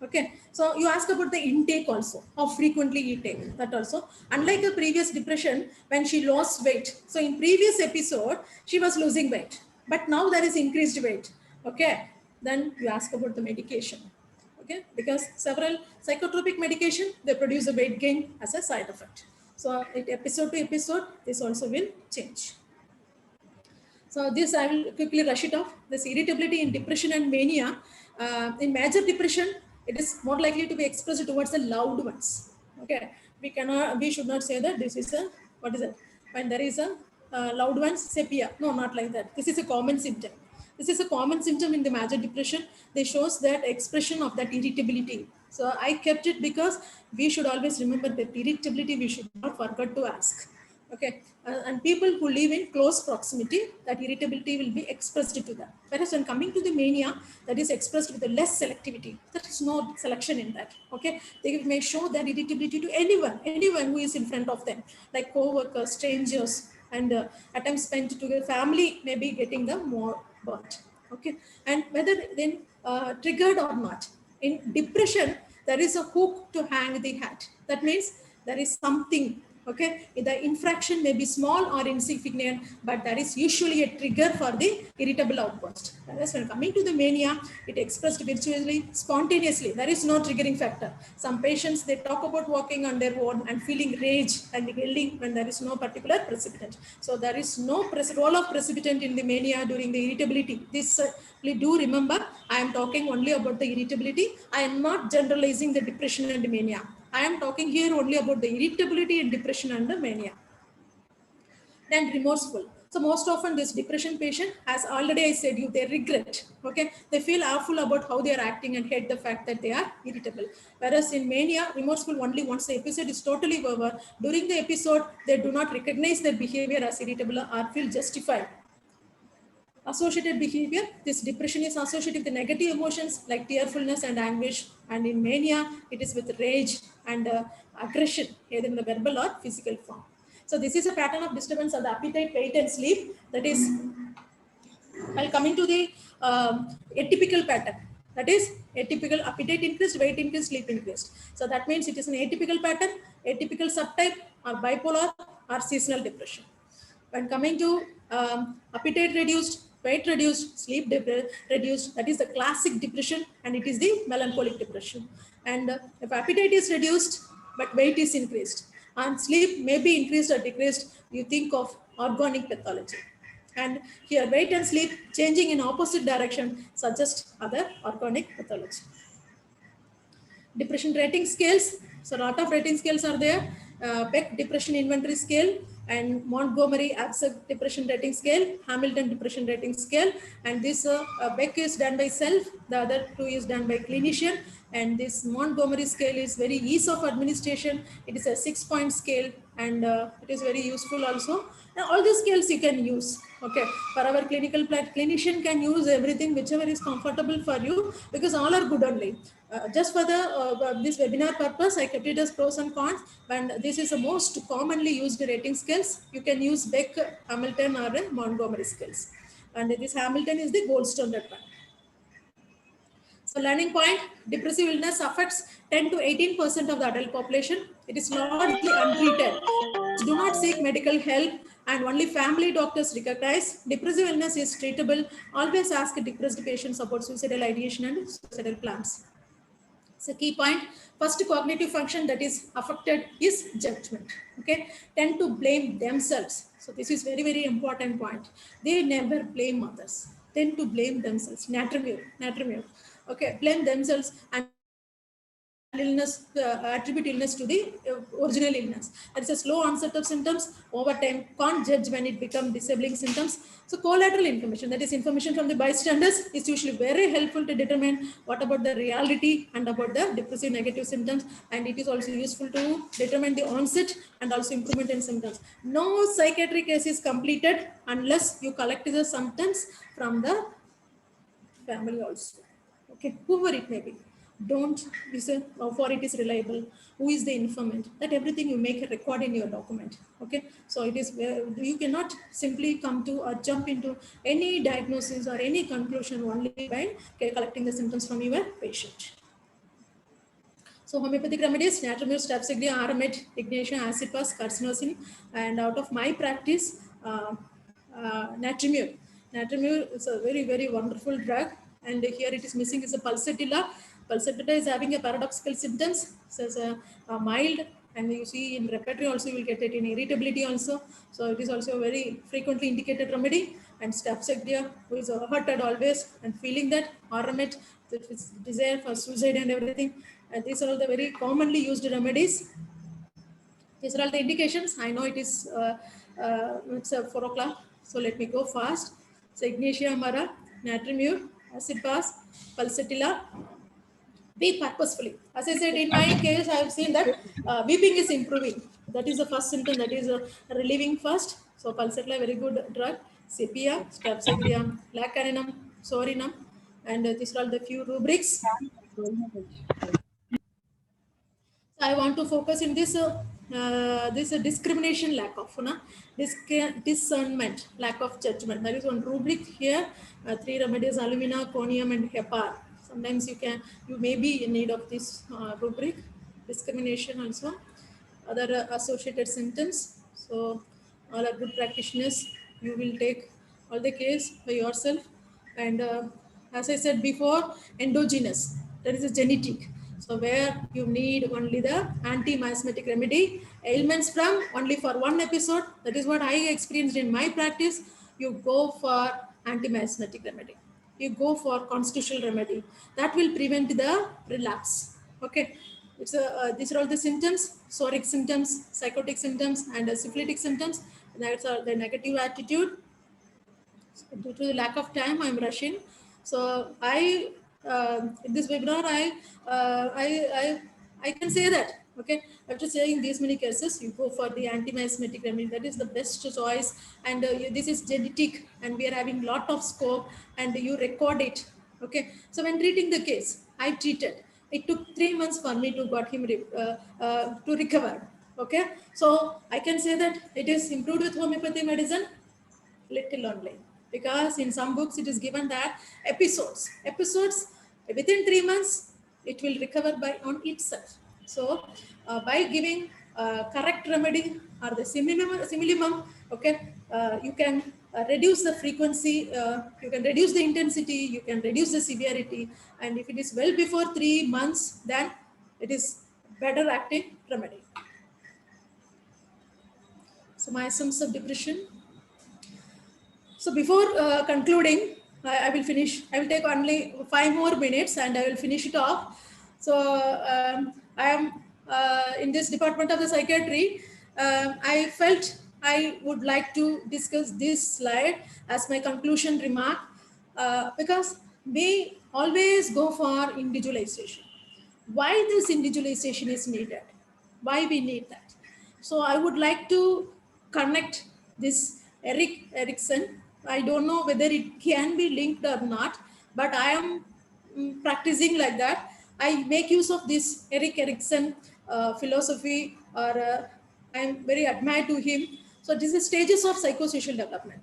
[SPEAKER 1] Okay, so you ask about the intake also, how frequently you take that also. Unlike the previous depression, when she lost weight, so in previous episode she was losing weight, but now there is increased weight. Okay, then you ask about the medication. Okay, because several psychotropic medication, they produce a weight gain as a side effect. So episode to episode, this also will change. So this I will quickly rush it off. This irritability in depression and mania. In major depression, it is more likely to be expressed towards the loved ones. Okay, we should not say that this is a, what is it? When there is a loved ones sepia. No, not like that. This is a common symptom. This is a common symptom in the major depression. They shows that expression of that irritability. So I kept it because we should always remember that irritability. We should not forget to ask. Okay, and people who live in close proximity, that irritability will be expressed to them. Whereas when coming to the mania, that is expressed with a less selectivity. There is no selection in that. Okay, they may show that irritability to anyone who is in front of them, like co-workers, strangers, and at times spent to the family may be getting the more burnt. Okay, and whether then triggered or not. In depression, there is a hook to hang the hat. That means there is something. Okay, the infraction may be small or insignificant, but that is usually a trigger for the irritable outburst. Whereas when coming to the mania, it expressed virtually spontaneously. There is no triggering factor. Some patients, they talk about walking on their own and feeling rage and yelling when there is no particular precipitant. So there is no role of precipitant in the mania during the irritability. This please do remember, I am talking only about the irritability. I am not generalizing the depression and the mania. I am talking here only about the irritability and depression and the mania. Then remorseful. So most often this depression patient, as already I said you, they regret. Okay, they feel awful about how they are acting and hate the fact that they are irritable. Whereas in mania, remorseful only once the episode is totally over. During the episode, they do not recognize their behavior as irritable or feel justified. Associated behavior, this depression is associated with negative emotions like tearfulness and anguish, and in mania it is with rage and aggression, either in the verbal or physical form. So this is a pattern of disturbance of the appetite, weight and sleep. That is, while coming to the atypical pattern, that is atypical appetite increased, weight increased, sleep increased. So that means it is an atypical pattern, atypical subtype, or bipolar or seasonal depression. When coming to appetite reduced, weight reduced, sleep reduced, that is the classic depression, and it is the melancholic depression. And if appetite is reduced but weight is increased and sleep may be increased or decreased, you think of organic pathology. And here weight and sleep changing in opposite direction suggest other organic pathology. Depression rating scales. So a lot of rating scales are there. Beck Depression Inventory Scale and Montgomery Absent Depression Rating Scale, Hamilton Depression Rating Scale. And this Beck is done by self, the other two is done by clinician. And this Montgomery scale is very ease of administration. It is a 6-point scale, and it is very useful also. And all these scales you can use. Okay, for our clinical clinician can use everything whichever is comfortable for you, because all are good only. Just for the this webinar purpose, I kept it as pros and cons, and this is the most commonly used rating scales. You can use Beck, Hamilton, or Montgomery scales, and this Hamilton is the gold standard one. So learning point, depressive illness affects 10 to 18% of the adult population. It is largely untreated. Do not seek medical help and only family doctors recognize. Depressive illness is treatable. Always ask depressed patients about suicidal ideation and suicidal plans. So key point, first cognitive function that is affected is judgment. Okay, tend to blame themselves. So this is very, very important point. They never blame others, tend to blame themselves. Natremure. Okay, blame themselves and illness, attribute illness to the original illness. There is a slow onset of symptoms over time, can't judge when it becomes disabling symptoms. So collateral information, that is information from the bystanders, is usually very helpful to determine what about the reality and about the depressive negative symptoms, and it is also useful to determine the onset and also improvement in symptoms. No psychiatric case is completed unless you collect the symptoms from the family also. Okay, whoever it may be. Don't listen for it is reliable. Who is the informant? That everything you make a record in your document. Okay, so it is you cannot simply come to or jump into any diagnosis or any conclusion only by collecting the symptoms from your patient. So homeopathic remedies, natromyr, strepsirrhea, Aramet, Ignatia, acid pass, carcinosin, and out of my practice, natromyr. Natromyr is a very, very wonderful drug, and here it is missing is a pulsatilla. Pulsatilla is having a paradoxical symptoms, so it's a mild, and you see in repertory also you will get it in irritability also. So it is also a very frequently indicated remedy. And strepsirrhea, who is hurted always and feeling that, Aramet, that is desire for suicide and everything. And these are all the very commonly used remedies. These are all the indications. I know it is it's 4 o'clock, so let me go fast. So Ignatia amara, natromyr, acid pass, pulsatilla. Be purposefully. As I said, in my case, I have seen that weeping is improving. That is the first symptom. That is relieving first. So pulsatilla, very good drug. Sepia, strepsirrhea, lacarinum, sorinum, and these are all the few rubrics. I want to focus in this this discrimination, lack of discernment, lack of judgment. That is one rubric here. 3 remedies: alumina, conium, and hepar. Sometimes you may be in need of this rubric. Discrimination also. Other associated symptoms. So all are good practitioners. You will take all the case by yourself. And as I said before, endogenous. That is a genetic. So where you need only the anti-miasmatic remedy, ailments from only for one episode. That is what I experienced in my practice. You go for anti-miasmatic remedy. You go for constitutional remedy. That will prevent the relapse. Okay. It's these are all the symptoms: psoric symptoms, psychotic symptoms, and syphilitic symptoms. That's the negative attitude. Due to the lack of time, I'm rushing. So in this webinar, I can say that, okay, after saying these many cases, you go for the anti-miasmatic remedy. That is the best choice. And this is genetic, and we are having lot of scope, and you record it. Okay. So when treating the case, I treated. It took 3 months for me to got him to recover. Okay. So I can say that it is improved with homeopathy medicine, little only, because in some books it is given that episodes within 3 months it will recover by on itself. So by giving correct remedy or the simillimum, okay, you can reduce the frequency, you can reduce the intensity, you can reduce the severity, and if it is well before 3 months, then it is better acting remedy. So my symptoms of depression. So before concluding, I will finish. I will take only 5 more minutes and I will finish it off. So I am in this department of the psychiatry. I felt I would like to discuss this slide as my conclusion remark because we always go for individualization. Why this individualization is needed? Why we need that? So I would like to connect this Erik Erikson. I don't know whether it can be linked or not, but I am practicing like that. I make use of this Erik Erikson philosophy, or I am very admired to him. So this is stages of psychosocial development.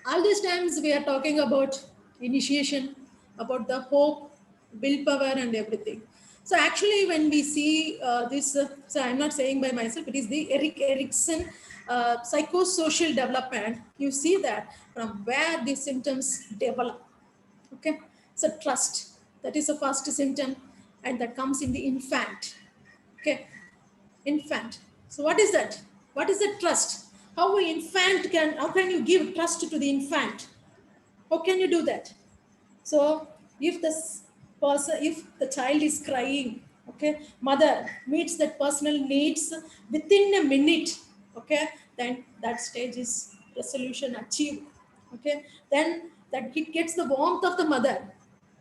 [SPEAKER 1] All these times we are talking about initiation, about the hope, willpower, and everything. So actually, when we see this, so I'm not saying by myself, it is the Erik Erikson psychosocial development. You see that from where the symptoms develop. Okay, so trust, that is the first symptom, and that comes in the infant. Okay, infant. So what is that? What is that trust? How how can you give trust to the infant? How can you do that? So if if the child is crying, okay, mother meets that personal needs within a minute, okay, then that stage is resolution achieved. Okay, then that it gets the warmth of the mother.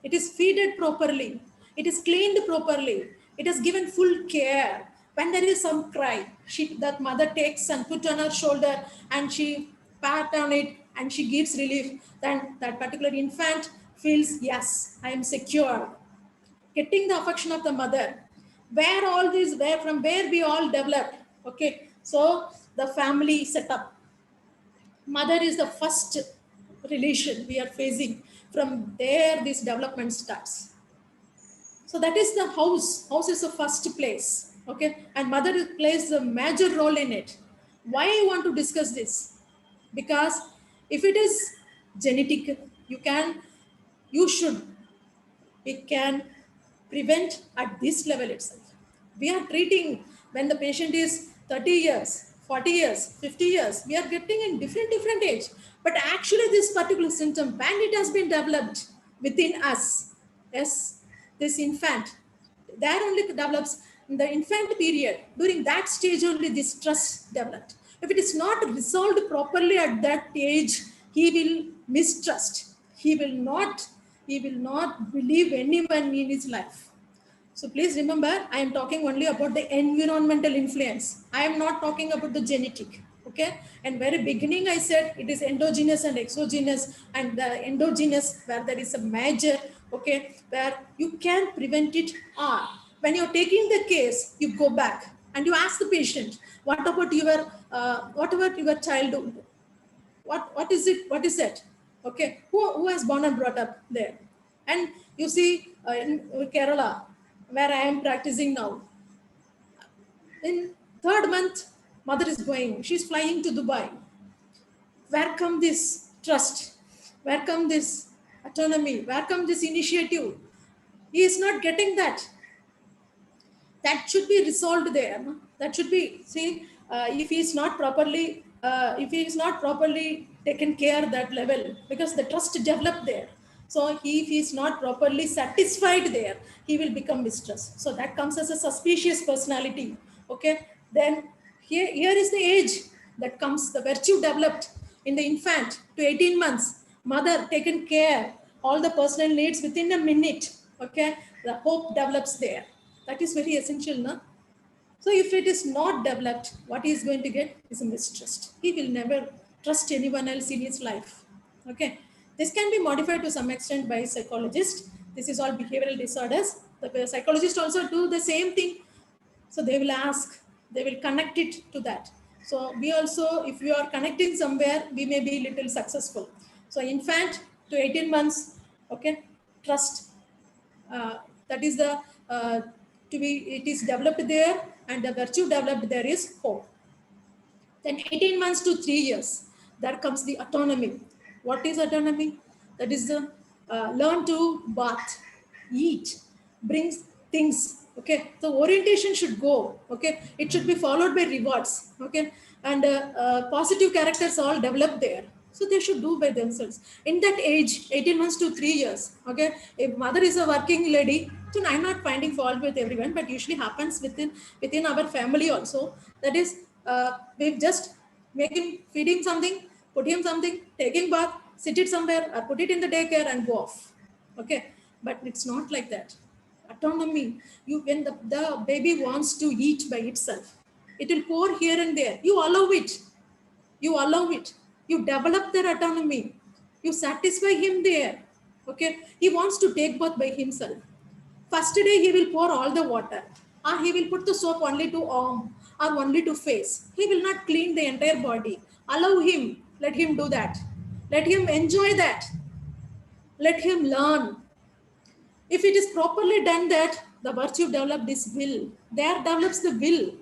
[SPEAKER 1] It is feeded properly. It is cleaned properly. It is given full care. When there is some cry, that mother takes and put on her shoulder and she pat on it and she gives relief. Then that particular infant feels, yes, I am secure. Getting the affection of the mother. From where we all developed. Okay, so the family setup. Mother is the first relation we are facing. From there, this development starts. So that is the house. House is the first place. Okay. And mother plays a major role in it. Why I want to discuss this? Because if it is genetic, you should, we can prevent at this level itself. We are treating when the patient is 30 years, 40 years, 50 years, we are getting in different age. But actually this particular symptom, when it has been developed within us, yes, this infant, that only develops in the infant period. During that stage only this trust developed. If it is not resolved properly at that age, he will mistrust. He will not believe anyone in his life. So please remember, I am talking only about the environmental influence. I am not talking about the genetic. Okay. And very beginning I said it is endogenous and exogenous, and the endogenous where there is a major, okay, where you can prevent it. When you're taking the case, you go back and you ask the patient, what about your childhood? What is it? What is that? Okay, who has born and brought up there? And you see in Kerala, where I am practicing now, in third month, mother is going. She's flying to Dubai. Where come this trust? Where come this autonomy? Where come this initiative? He is not getting that. That should be resolved there. No? That should be, see, if he is not properly taken care that level, because the trust developed there. So if he is not properly satisfied there, he will become mistrust. So that comes as a suspicious personality. Okay, then here is the age that comes, the virtue developed in the infant to 18 months. Mother taken care, all the personal needs within a minute. Okay, the hope develops there. That is very essential, no? So if it is not developed, what he is going to get is a mistrust. He will never trust anyone else in his life. Okay. This can be modified to some extent by psychologists. This is all behavioral disorders. The psychologists also do the same thing. So they will ask, they will connect it to that. So we also, if we are connecting somewhere, we may be a little successful. So infant to 18 months, okay, trust. That is the it is developed there, and the virtue developed there is hope. Then 18 months to 3 years, there comes the autonomy. What is autonomy? That is the learn to bath, eat, brings things. Okay, so orientation should go. Okay, it should be followed by rewards. Okay, and positive characters all develop there. So they should do by themselves. In that age, 18 months to 3 years. Okay, if mother is a working lady, so I'm not finding fault with everyone, but usually happens within our family also. That is, we just make him feeding something, put him something, taking bath, sit it somewhere, or put it in the daycare and go off. Okay, but it's not like that. Autonomy. When the baby wants to eat by itself, it will pour here and there. You allow it. You allow it. You develop their autonomy. You satisfy him there. Okay, he wants to take bath by himself. First day he will pour all the water, or he will put the soap only to arm or only to face. He will not clean the entire body. Allow him. Let him do that. Let him enjoy that. Let him learn. If it is properly done that, the virtue developed is will. There develops the will.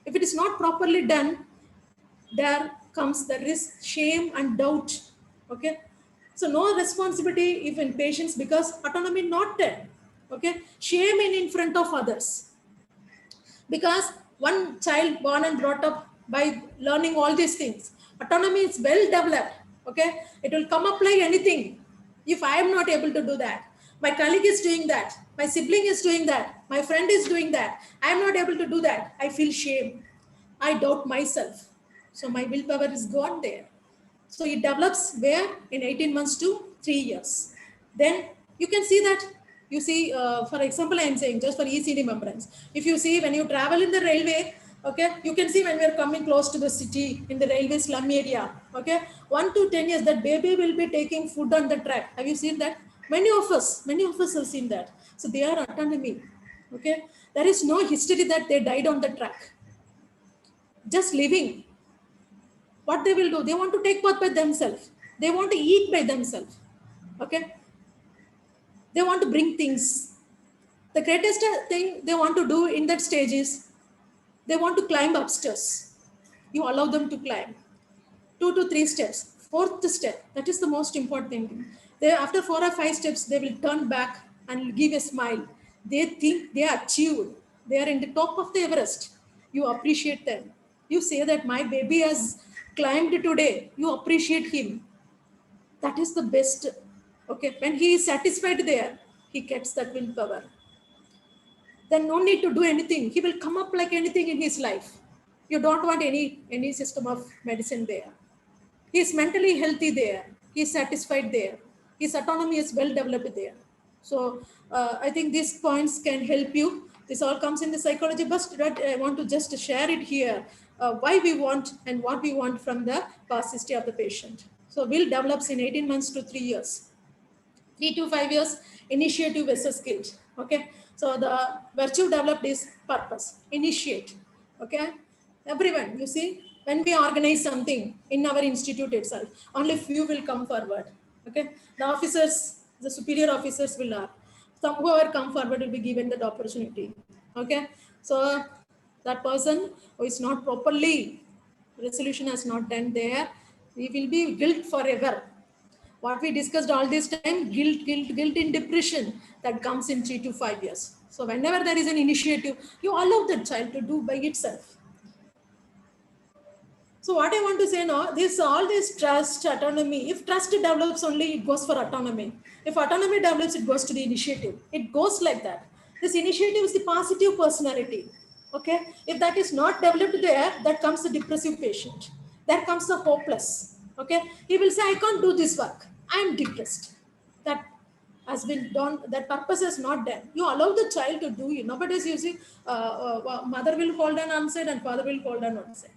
[SPEAKER 1] If it is not properly done, there comes the risk, shame and doubt. Okay. So no responsibility if in patients because autonomy not there. Okay. Shame in front of others. Because one child born and brought up by learning all these things, autonomy is well developed. Okay. It will come up like anything. If I am not able to do that, my colleague is doing that, my sibling is doing that, my friend is doing that, I am not able to do that, I feel shame, I doubt myself. So my willpower is gone there. So it develops where in 18 months to 3 years. Then you can see that, you see, for example, I am saying just for ECD membranes. If you see when you travel in the railway, okay, you can see when we are coming close to the city in the railway slum area, okay, 1 to 10 years, that baby will be taking food on the track. Have you seen that? Many of us have seen that. So they are autonomy, okay. There is no history that they died on the track. Just living. What they will do? They want to take bath by themselves. They want to eat by themselves. Okay. They want to bring things. The greatest thing they want to do in that stage is they want to climb upstairs. You allow them to climb 2 to 3 steps. Fourth step, that is the most important thing. They, after 4 or 5 steps, they will turn back and give a smile. They think they are achieved. They are in the top of the Everest. You appreciate them. You say that my baby has climbed today. You appreciate him. That is the best. Okay, when he is satisfied there, he gets that willpower. Then no need to do anything. He will come up like anything in his life. You don't want any system of medicine there. He is mentally healthy there. He is satisfied there. His autonomy is well developed there. So I think these points can help you. This all comes in the psychology, but I want to just share it here. Why we want and what we want from the past history of the patient. So will develops in 18 months to 3 years. 3 to 5 years, initiative versus guilt. Okay. So the virtue developed is purpose, initiate. Okay. Everyone, you see, when we organize something in our institute itself, only few will come forward. Okay. The officers, the superior officers will not. Some whoever come forward will be given that opportunity. Okay. So that person who is not properly, resolution has not done there, he will be guilt forever. What we discussed all this time, guilt in depression, that comes in 3 to 5 years. So whenever there is an initiative, you allow the child to do by itself. So what I want to say now, all this trust, autonomy, if trust develops only, it goes for autonomy. If autonomy develops, it goes to the initiative. It goes like that. This initiative is the positive personality. Okay. If that is not developed there, that comes the depressive patient. There comes the hopeless. Okay. He will say, I can't do this work. I am depressed. That has been done, that purpose is not done. You allow the child to do it. Nowadays, you see, mother will hold on one side and father will hold on one side.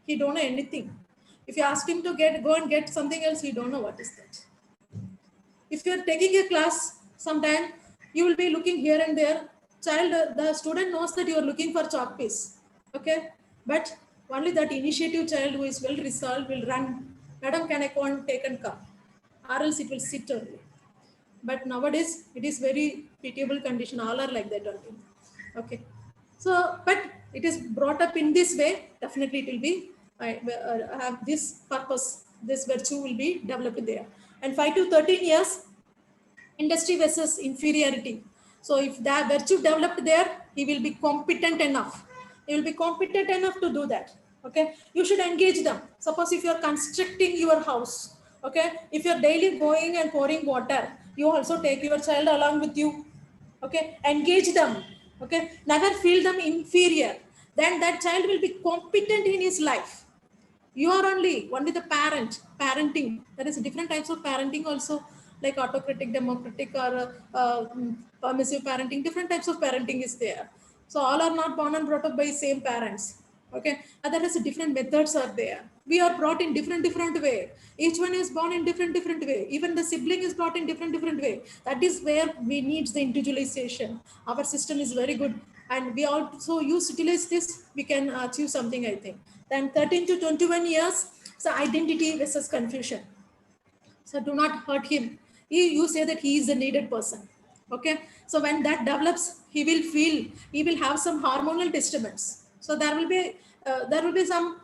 [SPEAKER 1] He don't know anything. If you ask him to go and get something else, he don't know what is that. If you're taking a class sometime, you will be looking here and there. The student knows that you are looking for chalk piece. Okay. But only that initiative child who is well resolved will run. Madam, can I go and take and come? Or else it will sit only. But nowadays, it is very pitiable condition. All are like that only. Okay. So, but it is brought up in this way, definitely it will be, have this purpose, this virtue will be developed there. And 5 to 13 years, industry versus inferiority. So if that virtue developed there, he will be competent enough. He will be competent enough to do that. Okay. You should engage them. Suppose if you are constructing your house, okay, if you're daily going and pouring water, you also take your child along with you. Okay. Engage them. Okay. Never feel them inferior. Then that child will be competent in his life. You are only the parenting. There is different types of parenting also, like autocratic, democratic, or permissive parenting. Different types of parenting is there. So all are not born and brought up by same parents. Okay, and there is different methods are there. We are brought in different way. Each one is born in different way. Even the sibling is brought in different way. That is where we need the individualization. Our system is very good, and we also utilize this. We can achieve something, I think. Then 13 to 21 years, so identity versus confusion. So do not hurt him. You say that he is a needed person. Okay, so when that develops, he will have some hormonal disturbance. So there will be some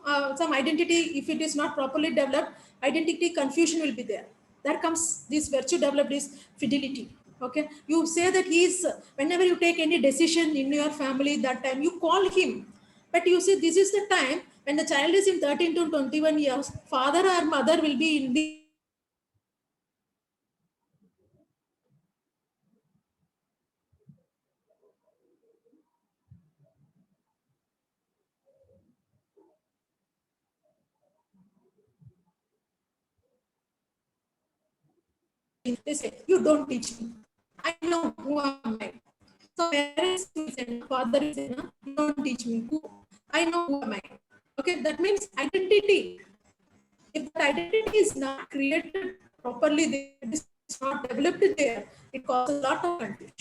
[SPEAKER 1] identity. If it is not properly developed, identity confusion will be there. There comes this virtue developed is fidelity. Okay, you say that he is, whenever you take any decision in your family, that time you call him. But you see, this is the time when the child is in 13 to 21 years, father or mother will be in the they say, you don't teach me. I know who am I. So parents is enough, father is enough, you don't teach me. Who I know who am I. Okay, that means identity. If that identity is not created properly, it is not developed there, it causes a lot of confusion.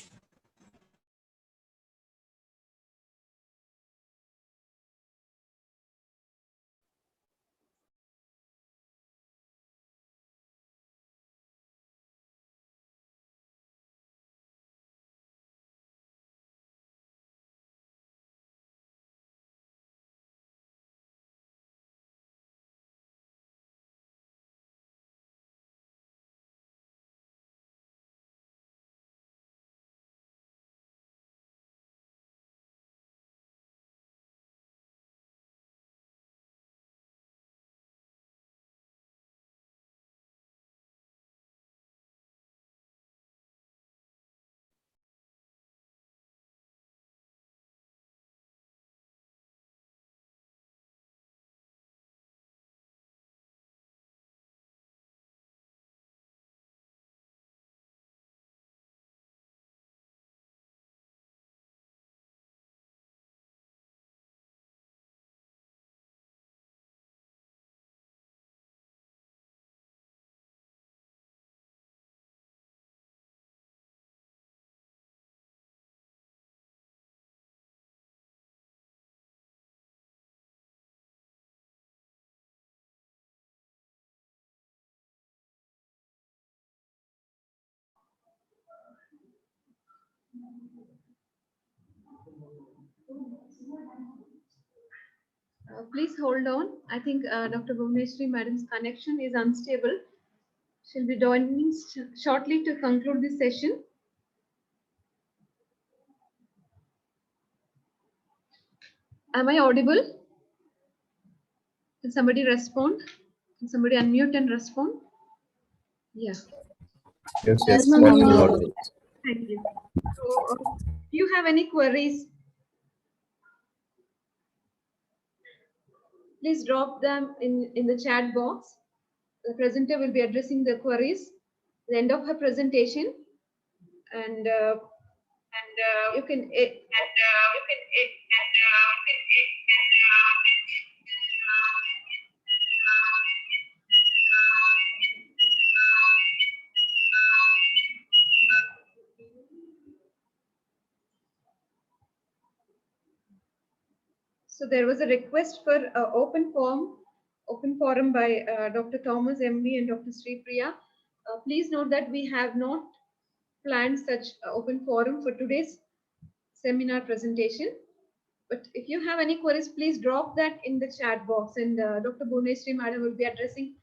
[SPEAKER 3] Please hold on. I think Dr. Bhuvneshri Madam's connection is unstable. She'll be joining shortly to conclude this session. Am I audible? Can somebody respond? Can somebody unmute and respond? Yeah.
[SPEAKER 4] Yes,
[SPEAKER 5] Yes,
[SPEAKER 4] yes,
[SPEAKER 5] ma'am,
[SPEAKER 4] that
[SPEAKER 5] I'm
[SPEAKER 4] is
[SPEAKER 5] audible.
[SPEAKER 4] audible.
[SPEAKER 3] Thank you. So, if you have any queries, please drop them in the chat box. The presenter will be addressing the queries at the end of her presentation, and you can So there was a request for open forum by Dr. Thomas MD and Dr. Sri Priya. Please note that we have not planned such open forum for today's seminar presentation. But if you have any queries, please drop that in the chat box, and Dr. Bhuvneshri Madam will be addressing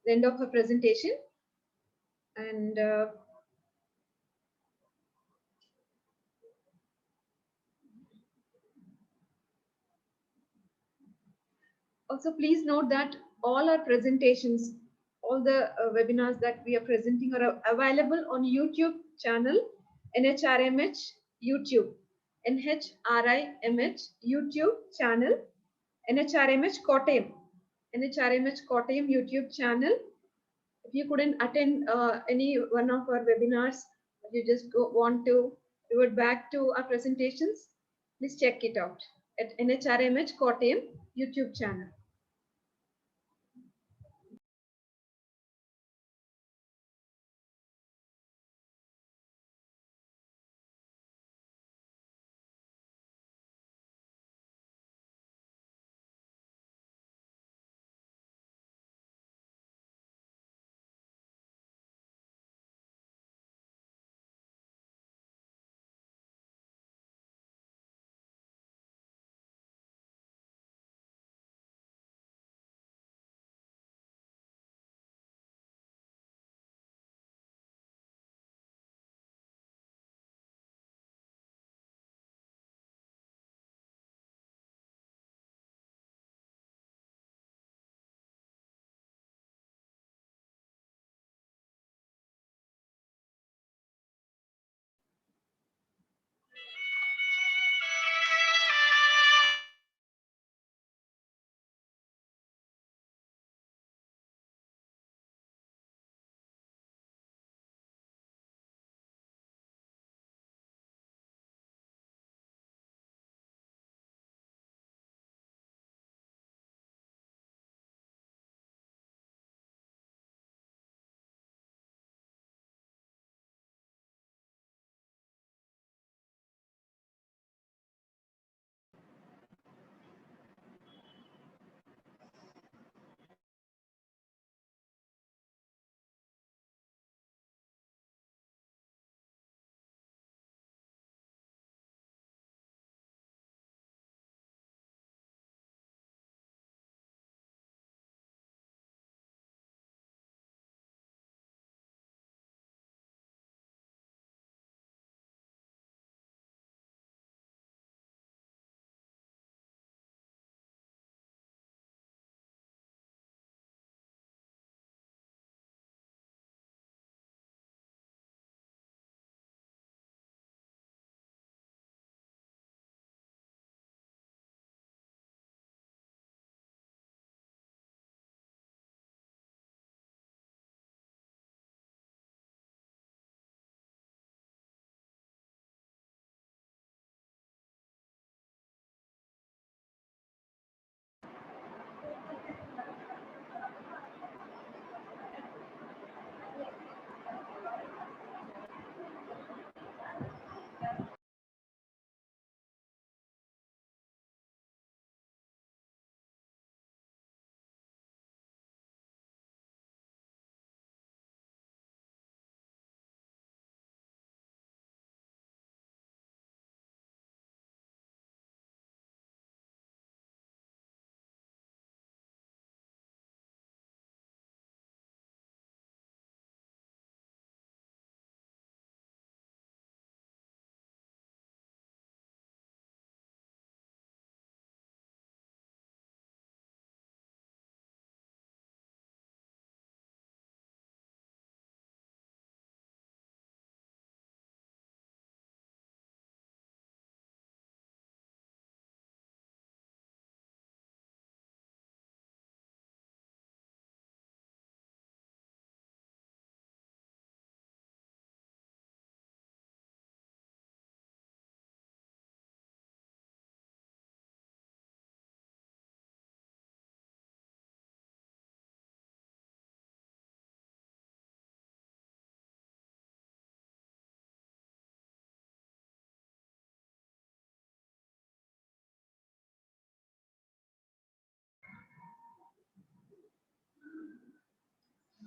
[SPEAKER 3] the end of her presentation. And also, please note that all our presentations, all the webinars that we are presenting are available on YouTube channel, NHRMH YouTube, NHRIMH YouTube channel, NHRMH Kottayam, NHRMH Kottayam YouTube channel. If you couldn't attend any one of our webinars, you just want to revert back to our presentations, please check it out at NHRMH Kottayam YouTube channel.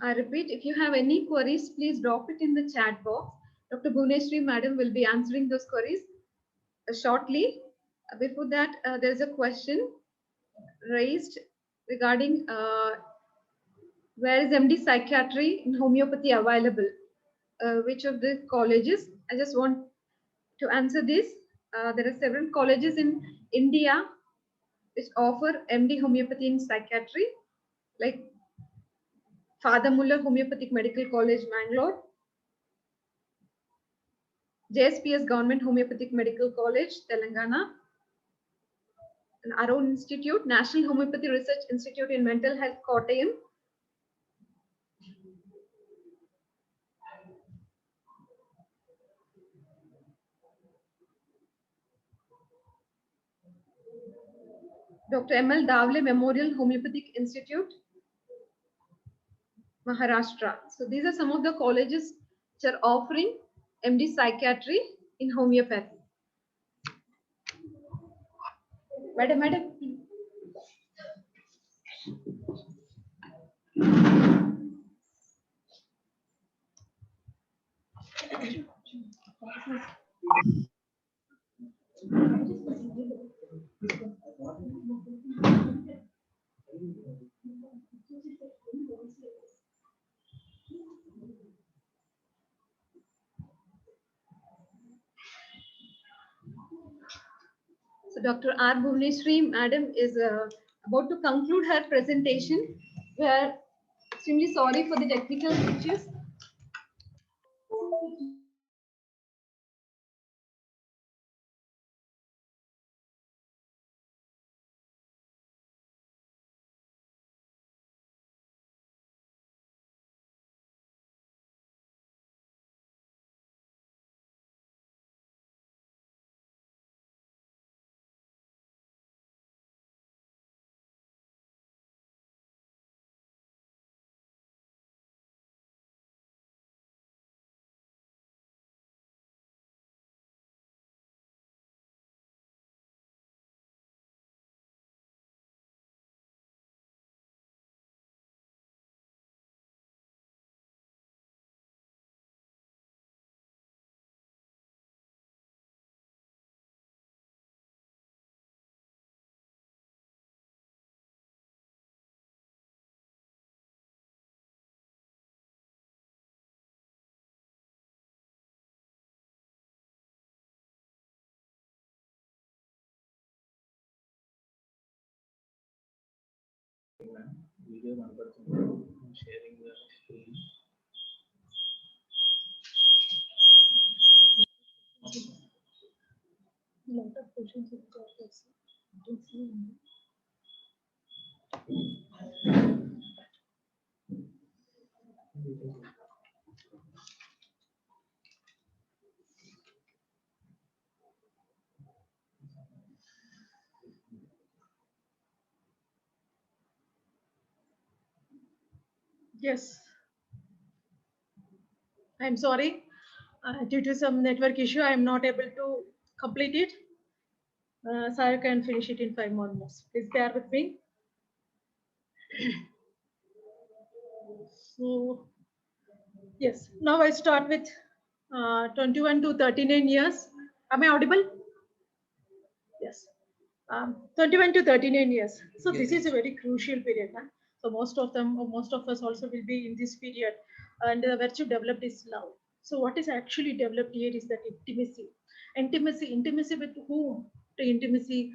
[SPEAKER 3] I repeat, if you have any queries, please drop it in the chat box. Dr. Bhuvneshri Madam will be answering those queries shortly. Before that, there's a question raised regarding where is MD Psychiatry in Homeopathy available? Which of the colleges? I just want to answer this. There are several colleges in India which offer MD Homeopathy in Psychiatry, like Father Muller Homeopathic Medical College, Mangalore, JSPS Government Homeopathic Medical College, Telangana, and our own institute, National Homeopathy Research Institute in Mental Health, Kottayam. Dr. M.L. Davle Memorial Homeopathic Institute, Maharashtra. So these are some of the colleges which are offering MD Psychiatry in homeopathy. Madam. So Dr. R. Bhuvneshri Madam is about to conclude her presentation. We are extremely sorry for the technical issues.
[SPEAKER 4] Video I'm sharing the screen.
[SPEAKER 1] Lot of questions in the office. Yes. I'm sorry. Due to some network issue, I'm not able to complete it. Sir can finish it in 5 more minutes. Please bear with me. So, yes, now I start with 21 to 39 years. Am I audible? Yes. 21 to 39 years. So this is a very crucial period. Huh? So most of them, or most of us also will be in this period. And where to develop is love. So what is actually developed here is that intimacy. Intimacy with whom? To intimacy,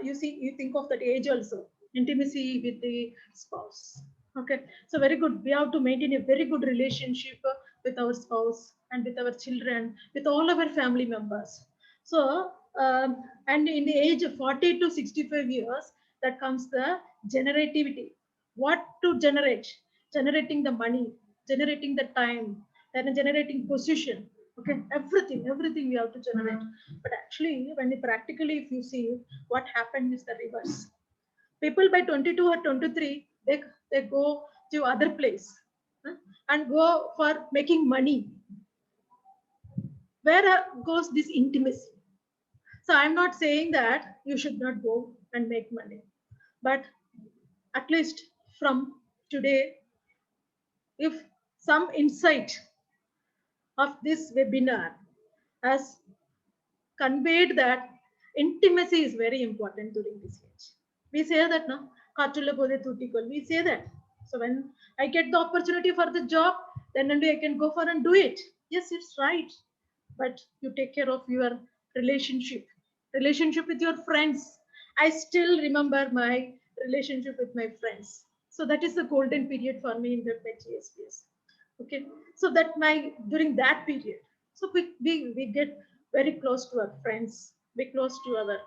[SPEAKER 1] you see, you think of that age also. Intimacy with the spouse. Okay, so very good. We have to maintain a very good relationship with our spouse and with our children, with all our family members. So, and in the age of 40 to 65 years, that comes the generativity. What to generate? Generating the money, generating the time, then generating position. Okay, everything we have to generate. But actually, when practically, if you see what happened is the reverse. People by 22 or 23, they go to other place and go for making money. Where goes this intimacy? So I'm not saying that you should not go and make money, but at least from today,
[SPEAKER 5] if some insight of this webinar has conveyed that intimacy is very important during this age. We say that, no? We say that. So when I get the opportunity for the job, then only I can go for and do it. Yes, it's right. But you take care of your relationship with your friends. I still remember my relationship with my friends. So that is the golden period for me in the GSPS. Okay, so that during that period, so we get very close to our friends, we close to our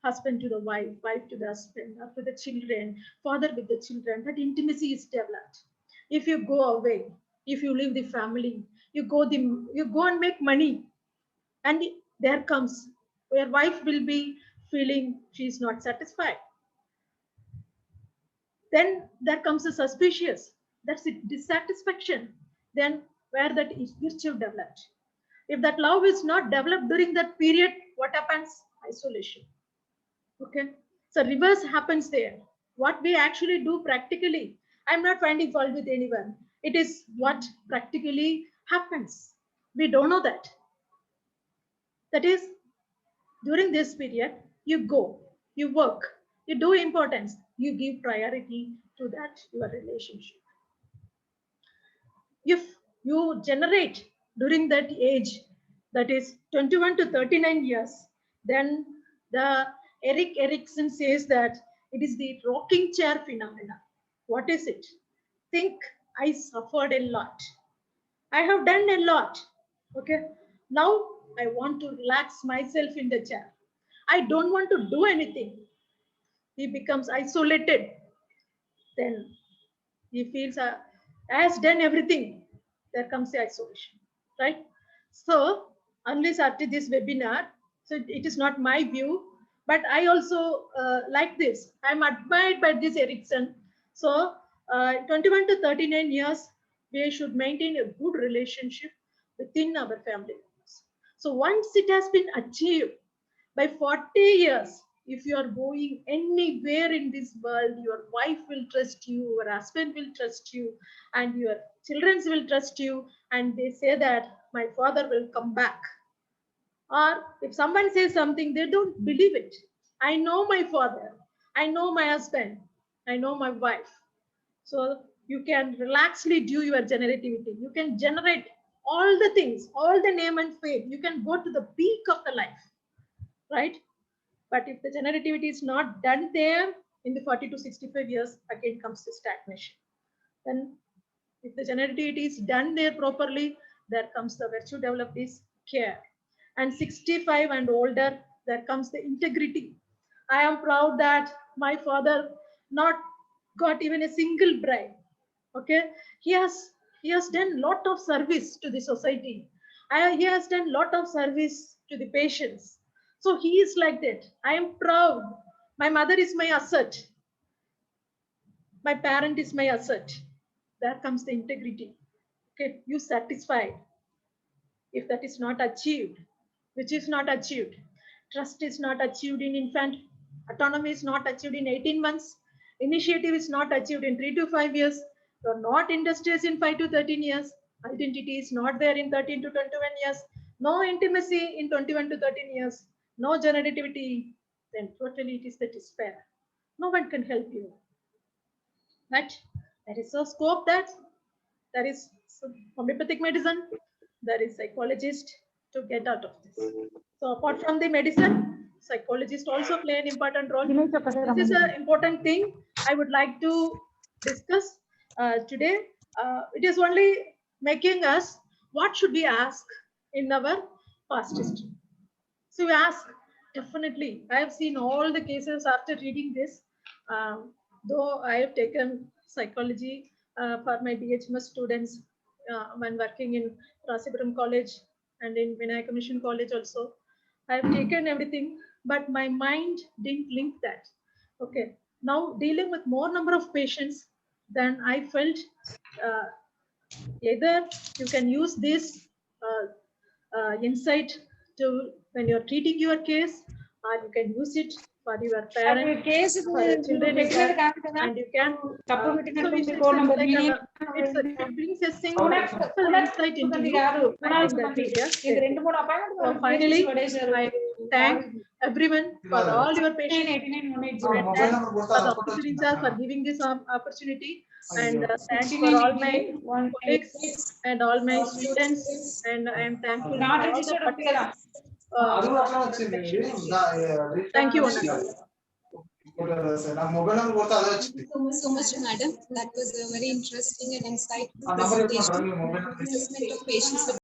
[SPEAKER 5] husband to the wife, wife to the husband, to the children, father with the children. That intimacy is developed. If you go away, if you leave the family, you go and make money, and there comes your wife will be feeling she is not satisfied. Then there comes a suspicious, that's it, dissatisfaction. Then where that is virtue developed. If that love is not developed during that period, what happens? Isolation. Okay, so reverse happens there. What we actually do practically, I'm not finding fault with anyone, it is what practically happens. We don't know that. That is, during this period, you go, you work, you do importance, you give priority to that your relationship. If you generate during that age, that is 21 to 39 years, then the Erik Erikson says that it is the rocking chair phenomena. What is it? Think, I suffered a lot, I have done a lot. Okay, now I want to relax myself in the chair, I don't want to do anything. He becomes isolated. Then he feels has done everything. There comes the isolation, right? So unless after this webinar, so it is not my view, but I also like this. I'm admired by this Erikson. So 21 to 39 years, we should maintain a good relationship within our family. So once it has been achieved, by 40 years, if you are going anywhere in this world, your wife will trust you, your husband will trust you, and your children will trust you, and they say that my father will come back. Or if someone says something, they don't believe it. I know my father, I know my husband, I know my wife. So you can relaxedly do your generativity. You can generate all the things, all the name and fame. You can go to the peak of the life, right? But if the generativity is not done there in the 40 to 65 years, again comes the stagnation. Then if the generativity is done there properly, there comes the virtue developed is care. And 65 and older, there comes the integrity. I am proud that my father not got even a single bribe. Okay, he has done lot of service to the society. He has done lot of service to the patients. So he is like that. I am proud. My mother is my asset. My parent is my asset. There comes the integrity. Okay, you satisfied. If that is not achieved, which is not achieved, trust is not achieved in infant, autonomy is not achieved in 18 months, initiative is not achieved in 3 to 5 years, you are not industrious in 5 to 13 years, identity is not there in 13 to 21 years, no intimacy in 21 to 13 years, no generativity, then totally it is the despair. No one can help you. Right? There is a scope that there is homeopathic medicine, there is psychologist to get out of this. So apart from the medicine, psychologists also play an important role. This is an important thing I would like to discuss today. It is only making us what should we ask in our past history. So we ask, definitely. I have seen all the cases after reading this. Though I have taken psychology for my BHMS students when working in Rasipuram College and in Vinayaka Mission College also. I have taken everything, but my mind didn't link that. Okay, now dealing with more number of patients, then I felt either you can use this insight to when you're treating your case, or you can use it for your parents,
[SPEAKER 6] case
[SPEAKER 5] for your children, you
[SPEAKER 6] పెట్టలేదు
[SPEAKER 5] can,
[SPEAKER 6] కాదు కదా
[SPEAKER 5] and you can.
[SPEAKER 6] తప్పు
[SPEAKER 5] So
[SPEAKER 6] పెట్టినట్టు
[SPEAKER 5] it's
[SPEAKER 6] phone number
[SPEAKER 5] like
[SPEAKER 6] మీరే
[SPEAKER 5] it brings a single insight into you.
[SPEAKER 6] కాదు
[SPEAKER 5] I think that we just
[SPEAKER 6] ఇది
[SPEAKER 5] take.
[SPEAKER 6] 2-3
[SPEAKER 5] So
[SPEAKER 6] appointment
[SPEAKER 5] finally, I thank everyone for all your patience.
[SPEAKER 6] 89
[SPEAKER 5] And thanks for the opportunity, sir, for giving this opportunity. And thanks for all my colleagues and all my students. And I am thankful for
[SPEAKER 6] not
[SPEAKER 5] all the
[SPEAKER 6] registered ఉంది కదా
[SPEAKER 5] thank you, Anna.
[SPEAKER 7] So much, madam. That was a very interesting and insightful presentation. Assessment of patients with